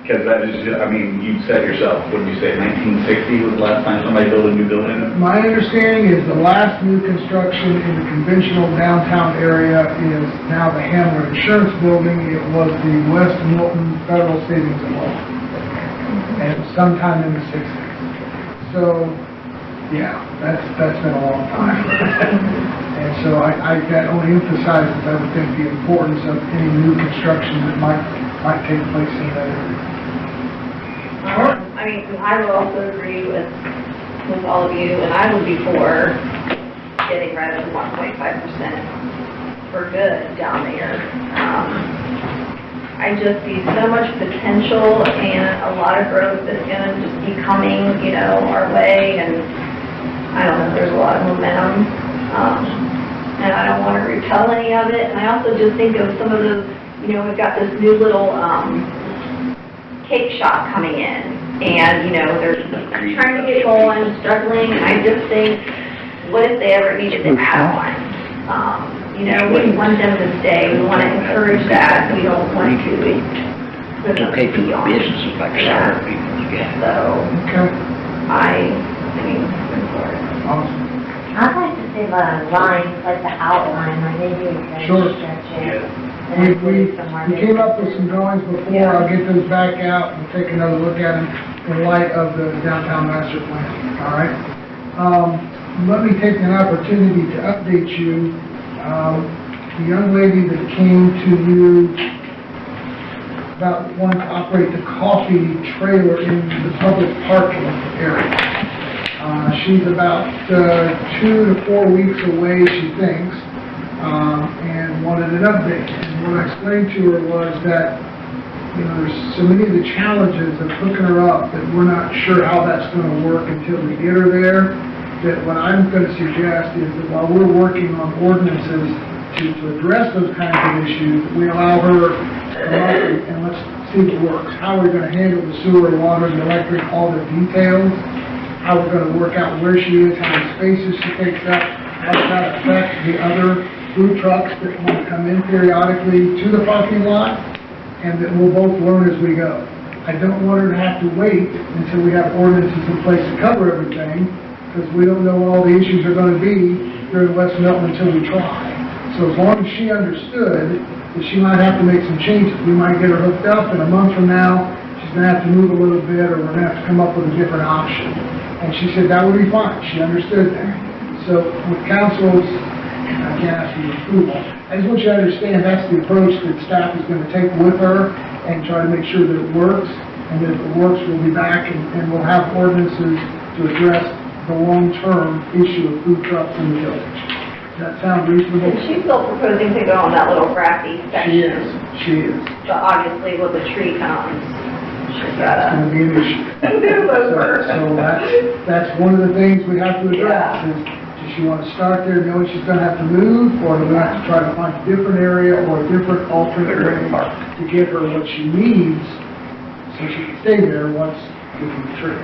Because that is, you said yourself, what did you say, 1960 was the last time somebody built a new building? My understanding is the last new construction in the conventional downtown area is now the Hamler Insurance Building. It was the West Milton Federal Savings and Loan. And it was sometime in the 60s. So, yeah, that's been a long time. And so I can only emphasize that I would think the importance of any new construction that might take place in that area. I mean, I would also agree with all of you, and I would be for getting rid of the 1.5% for good down there. I just see so much potential and a lot of growth that's gonna just be coming, you know, our way, and I don't know, there's a lot of momentum. And I don't want to repel any of it, and I also just think of some of those, you know, we've got this new little, cake shop coming in, and, you know, they're trying to get going, struggling, and I just think, what if they ever needed to add one? You know, we want them to stay, we want to encourage that, we don't want to put them beyond businesses like that. So, Okay, I mean, I'm for it. awesome. I'd like to see the lines, like the outline, like maybe we can Sure. stretch it. We came up with some drawings before, I'll get those back out and take another look at them in light of the downtown master plan, all right? Let me take an opportunity to update you. The young lady that came to you about wanting to operate the coffee trailer in the public parking area. She's about 2 to 4 weeks away, she thinks, and wanted an update. And what I explained to her was that, you know, there's so many of the challenges of hooking her up that we're not sure how that's going to work until we get her there. That what I'm going to suggest is that while we're working on ordinances to address those kinds of issues, we allow her to come up and let's see what works. How we're going to handle the sewer, water, the electric, all the details. How we're going to work out where she is, how many spaces she takes up, how does that affect the other food trucks that want to come in periodically to the parking lot, and that we'll both learn as we go. I don't want her to have to wait until we have ordinances in place to cover everything, because we don't know what all the issues are going to be during West Milton until we try. So as long as she understood that she might have to make some changes, we might get her hooked up, and a month from now, she's going to have to move a little bit, or we're going to have to come up with a different option. And she said that would be fine. She understood that. So with council's, I can't ask for your approval, I just want you to understand that's the approach that staff is going to take with her and try to make sure that it works. And that if it works, we'll be back and we'll have ordinances to address the long-term issue of food trucks in the village. Does that sound reasonable? And she's still proposing to go on that little grassy section. She is. But obviously, when the tree comes, she's That's gotta going to be an issue. move over. So that's one of the things we have to address, is does she want to start there knowing she's going to have to move, or do we have to try to find a different area or a different alternate way to get her what she needs so she can stay there once we can the tree.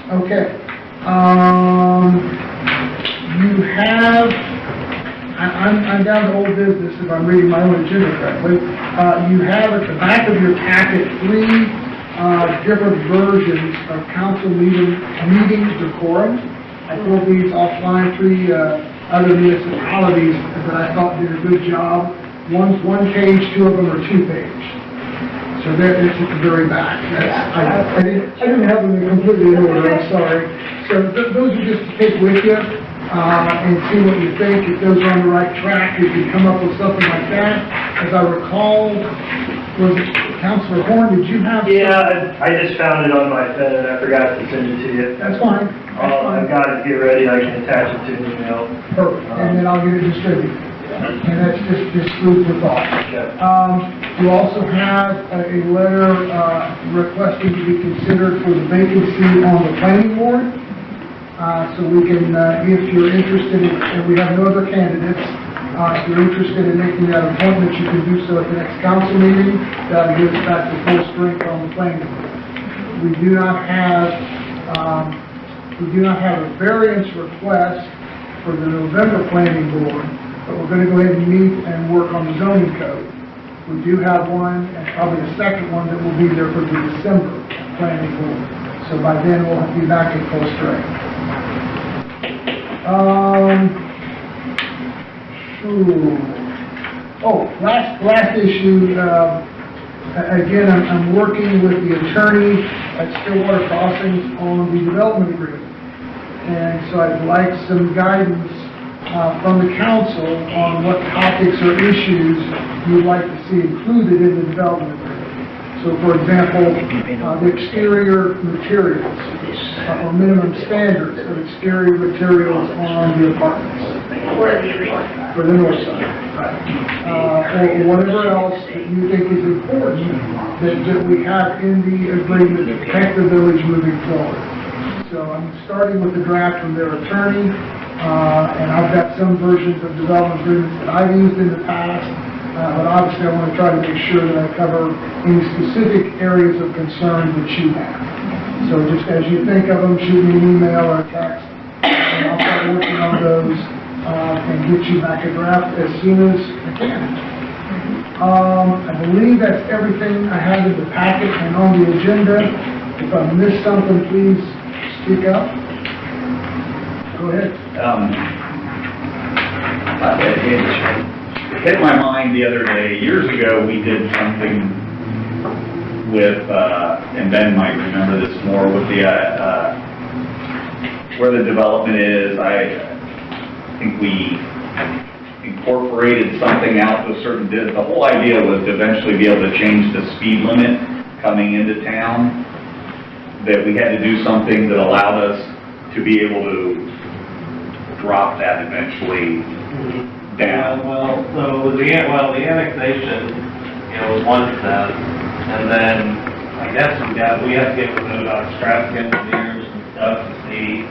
Okay. You have, I'm down to old business if I'm reading my own agenda correctly. You have at the back of your packet 3 different versions of council meeting decorum. I pulled these offline, 3 other municipalities that I thought did a good job. One's 1 page, 2 of them are 2 page. So there, it's at the very back. I didn't have them completely in order, I'm sorry. So those are just to take with you and see what you think. If those are on the right track, you can come up with something like that. As I recall, was it Councilor Horn, did you have? Yeah, I just found it on my phone and I forgot to send it to you. That's fine. I've got it, get ready, I can attach it to an email. Perfect, and then I'll get it distributed. And that's just food for thought. You also have a letter requesting to be considered for the vacancy on the planning board. So we can, if you're interested in, and we have no other candidates, if you're interested in making that appointment, you can do so at the next council meeting. That'll give us back to full strength on the planning board. We do not have a variance request for the November planning board, but we're going to go ahead and meet and work on the zoning code. We do have one, and probably a second one that will be there for the December planning board. So by then, we'll be back at full strength. Last issue, again, I'm working with the attorney at Stillwater Crossings on the development agreement. And so I'd like some guidance from the council on what topics or issues you'd like to see included in the development agreement. So for example, the exterior materials, or minimum standards of exterior materials on the apartments. For the north side. Or whatever else that you think is important that we have in the agreement to protect the village moving forward. So I'm starting with the draft from their attorney, and I've got some versions of development agreements that I've used in the past, but obviously I want to try to make sure that I cover any specific areas of concern that you have. So just as you think of them, shoot me an email or a text, and I'll start working on those and get you back a draft as soon as I can. I believe that's everything I have in the packet and on the agenda. If I missed something, please speak up. Go ahead. It hit my mind the other day, years ago, we did something with, and Ben might remember this more, with the, where the development is. I think we incorporated something out to a certain, the whole idea was to eventually be able to change the speed limit coming into town, that we had to do something that allowed us to be able to drop that eventually down. So the annexation, was one step, and then I guess we have to get with those traffic engineers and stuff to see,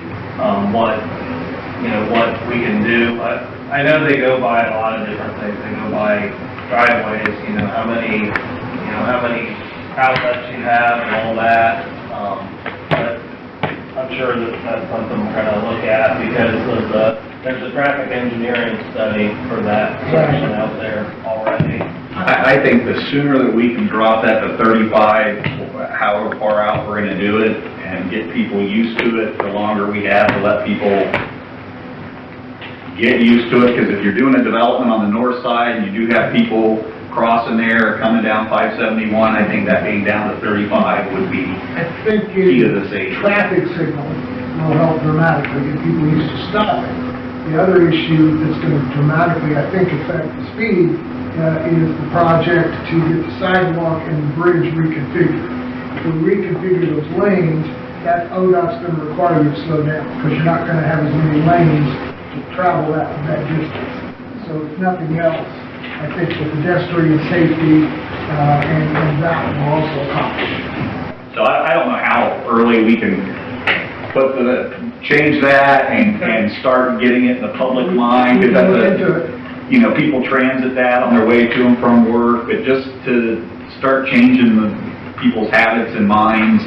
what we can do. I know they go by a lot of different things. They go by driveways, how many outlets you have and all that. But I'm sure that's something we're going to look at because there's a traffic engineering study for that section out there already. I think the sooner that we can drop that to 35, however far out we're going to do it, and get people used to it, the longer we have to let people get used to it, because if you're doing a development on the north side and you do have people crossing there or coming down 571, I think that being down to 35 would be key to the safety. Traffic signal will help dramatically get people used to stopping. The other issue that's going to dramatically, I think, affect the speed is the project to get the sidewalk and the bridge reconfigured. If we reconfigure those lanes, that ODOT's going to require you to slow down because you're not going to have as many lanes to travel that distance. So if nothing else, I think the pedestrian safety and that will also accomplish. So I don't know how early we can change that and start getting it in the public mind, because that's people transit that on their way to and from work, but just to start changing people's habits and minds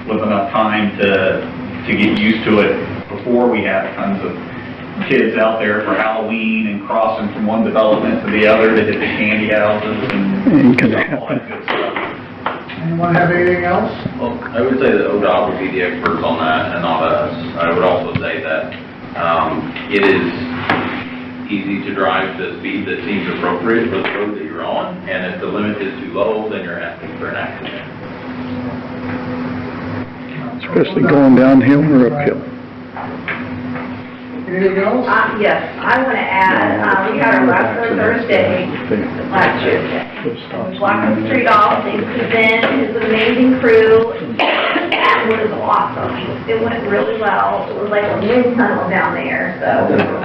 with enough time to get used to it before we have tons of kids out there for Halloween and crossing from one development to the other to hit the candy houses and all that good stuff. Anyone have anything else? Well, I would say that ODOT would be the experts on that and not us. I would also say that it is easy to drive the speed that seems appropriate for the road that you're on, and if the limit is too low, then you're asking for an accident. Especially going downhill or uphill. Anything else? Yes, I want to add, we had our last Thursday, last Tuesday. We blocked the street off, they flew in, his amazing crew, it was awesome. It went really well. It was like a wind tunnel down there, so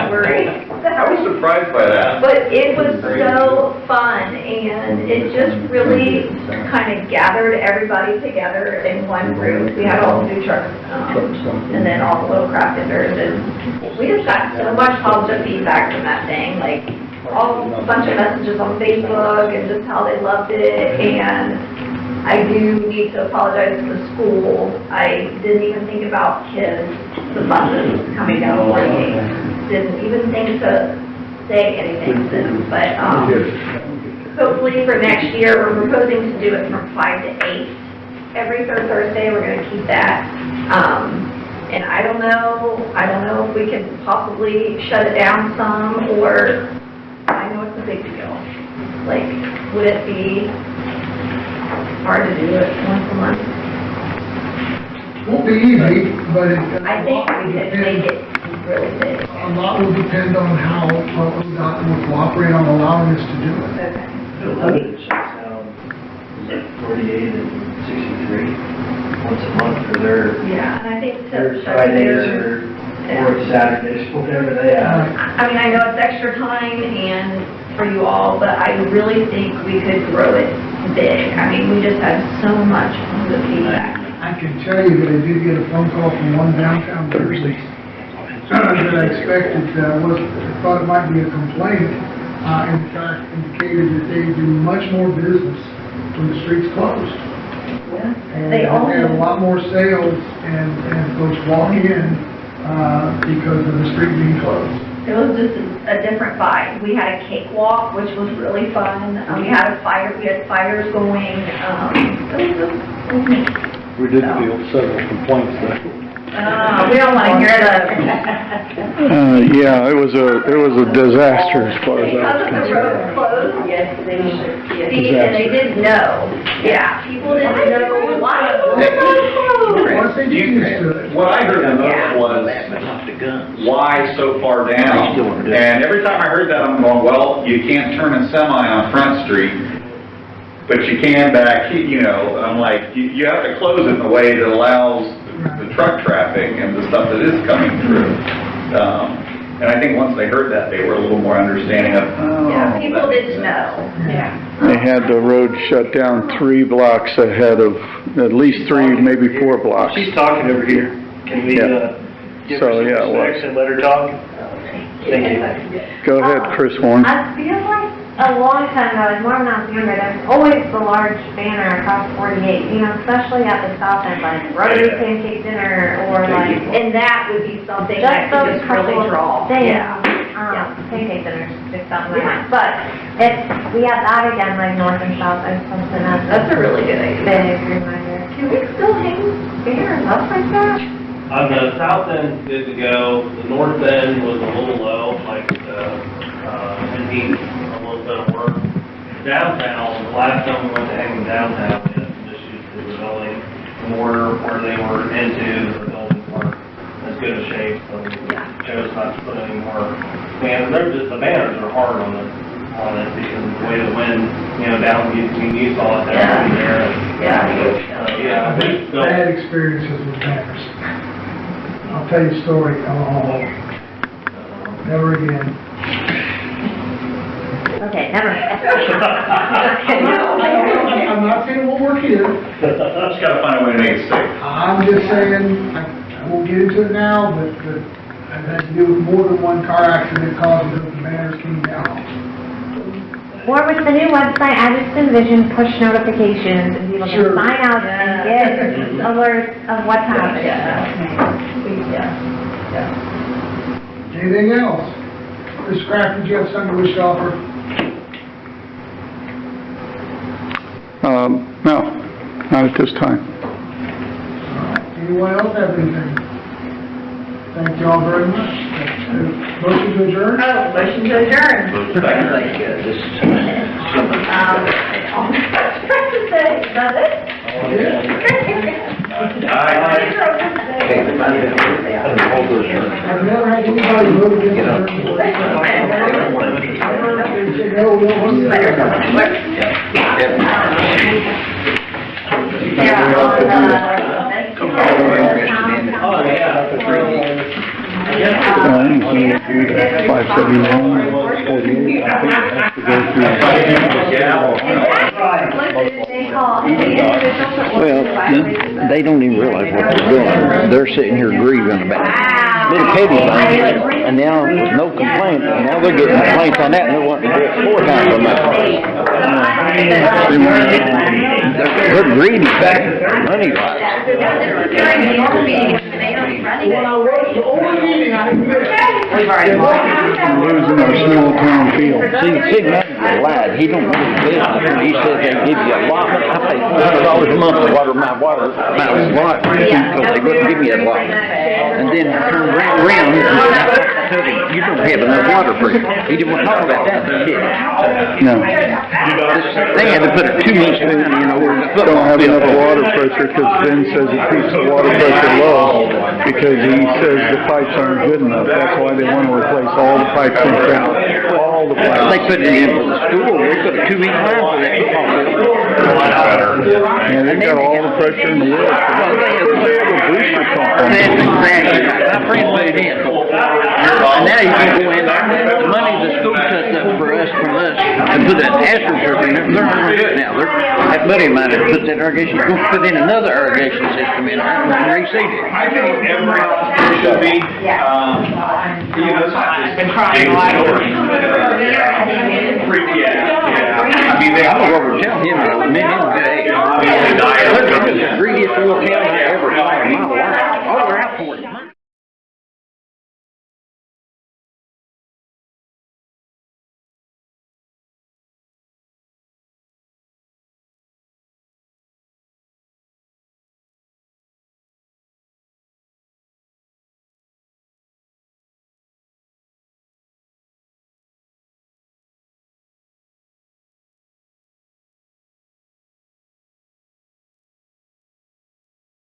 we're great. I was surprised by that. But it was so fun, and it just really kind of gathered everybody together in one group. We had all the food trucks, and then all the little craft vendors, and we just got so much positive feedback from that thing, like a bunch of messages on Facebook, and just how they loved it, and I do need to apologize to the school. I didn't even think about kids, the buses coming down 48. Didn't even think to say anything to them, but hopefully for next year, we're proposing to do it from 5 to 8. Every third Thursday, we're going to keep that. And I don't know if we can possibly shut it down some, or I know it's a big deal. Like, would it be hard to do it once a month? Won't be easy, but I think we could make it really big. a lot will depend on how ODOT will cooperate on allowing us to do it. Okay. The limited shutdown 48 and 63 once a month for their Yeah, and I think their to. Fridays or fourth Saturdays, whatever they have. I mean, I know it's extra time and for you all, but I really think we could grow it big. I mean, we just had so much good feedback. I can tell you that I did get a phone call from one downtown Thursday that I expected, thought it might be a complaint, in fact indicated that they do much more business when the street's closed. And They all have a do. lot more sales and folks walk in, because of the street being closed. It was just a different vibe. We had a cakewalk, which was really fun. We had fires going. It was neat. We did feel several complaints though. We don't want to hear those. Yeah, it was a disaster as far as I was Because of the concerned. road closed. Yes, they should. See, and they didn't know. Yeah, people didn't know why it was closed. Once they get used to it. What I heard the most was, why so far down? And every time I heard that, I'm going, well, you can't turn a semi on Front Street, but you can back, I'm like, you have to close it in a way that allows the truck traffic and the stuff that is coming through. And I think once they heard that, they were a little more understanding of, Yeah, people didn't know. Yeah. They had the road shut down 3 blocks ahead of, at least 3, maybe 4 blocks. She's talking over here. Can we, Yeah. give So, her yeah, some well- respect and let her talk? Thank you. Go ahead, Chris Warren. I feel like a long time ago, like more when I was younger, there's always the large banner across 48, especially at the south end, like Rotary Pancake Dinner, or like, And that would be something just that could those just really couple draw. of things. Yeah. Pancake dinners, just something like that. But we have that again, like north and south, and something else. That's a really good idea. Big reminder. Can we still hang banners up like that? On the south end, good to go. The north end was a little low, like, it needs a little bit of work. Downtown, the last time we went to hang them downtown, we had some issues with the building, where they were into, the buildings weren't as good a shape, so we chose not to put any more. And the banners are hard on it because of the way the wind, down, you saw it down there. Yeah. Bad experiences with banners. I'll tell you a story. Never again. Okay, never mind. I'm not saying it won't work here. just gotta find a way to make it safe. I'm just saying, I won't get into it now, but I've had to deal with more than one car accident caused because the banners came down. Or with the new website, I just envision push notifications and people Sure. can sign out and get alerts of what's happening. Anything else? Mr. Kraft, did you have something you wish to offer? No, not at this time. Anyone else have anything? Thank you all very much. Motion to adjourn? Motion to adjourn. Does it? I've never had anybody vote against Well, they don't even realize what they're doing. They're sitting here grieving about little petty things, and now no complaint, and now they're getting complaints on that, and they're wanting to do it 4 times a month. They're greedy back, money-wise. Losing our small town feel. See, Sig Manager lied. He don't know his business. He says they give you a allotment. I pay $400 a month to water my lot, because they wouldn't give me a lot. And then turn around and tell him, you don't have enough water for you. He didn't want to talk about that shit. No, They had to put a 2-inch spoon in over the don't football have field. enough water pressure because Ben says it keeps the water pressure low. because he says the pipes aren't good enough. That's why they want to replace all the pipes in town, all the pipes. They put it in for the school, they put a 2-inch line for that football field. And they've got all the pressure in the world. They have a booster pump on That's it. exactly right. My friend put it in. And now you can go in there, the money the school sets up from us, and put that astroturf in there, they're not gonna do it now. That buddy of mine had put that irrigation, he's gonna put in another irrigation system in there and reseed it. I think every officer should be, you know, it's not just big stories, but, I mean, I'm gonna go over and tell him, admit him, hey, look, this is the greediest little town I ever saw in my life. All they're out for is money.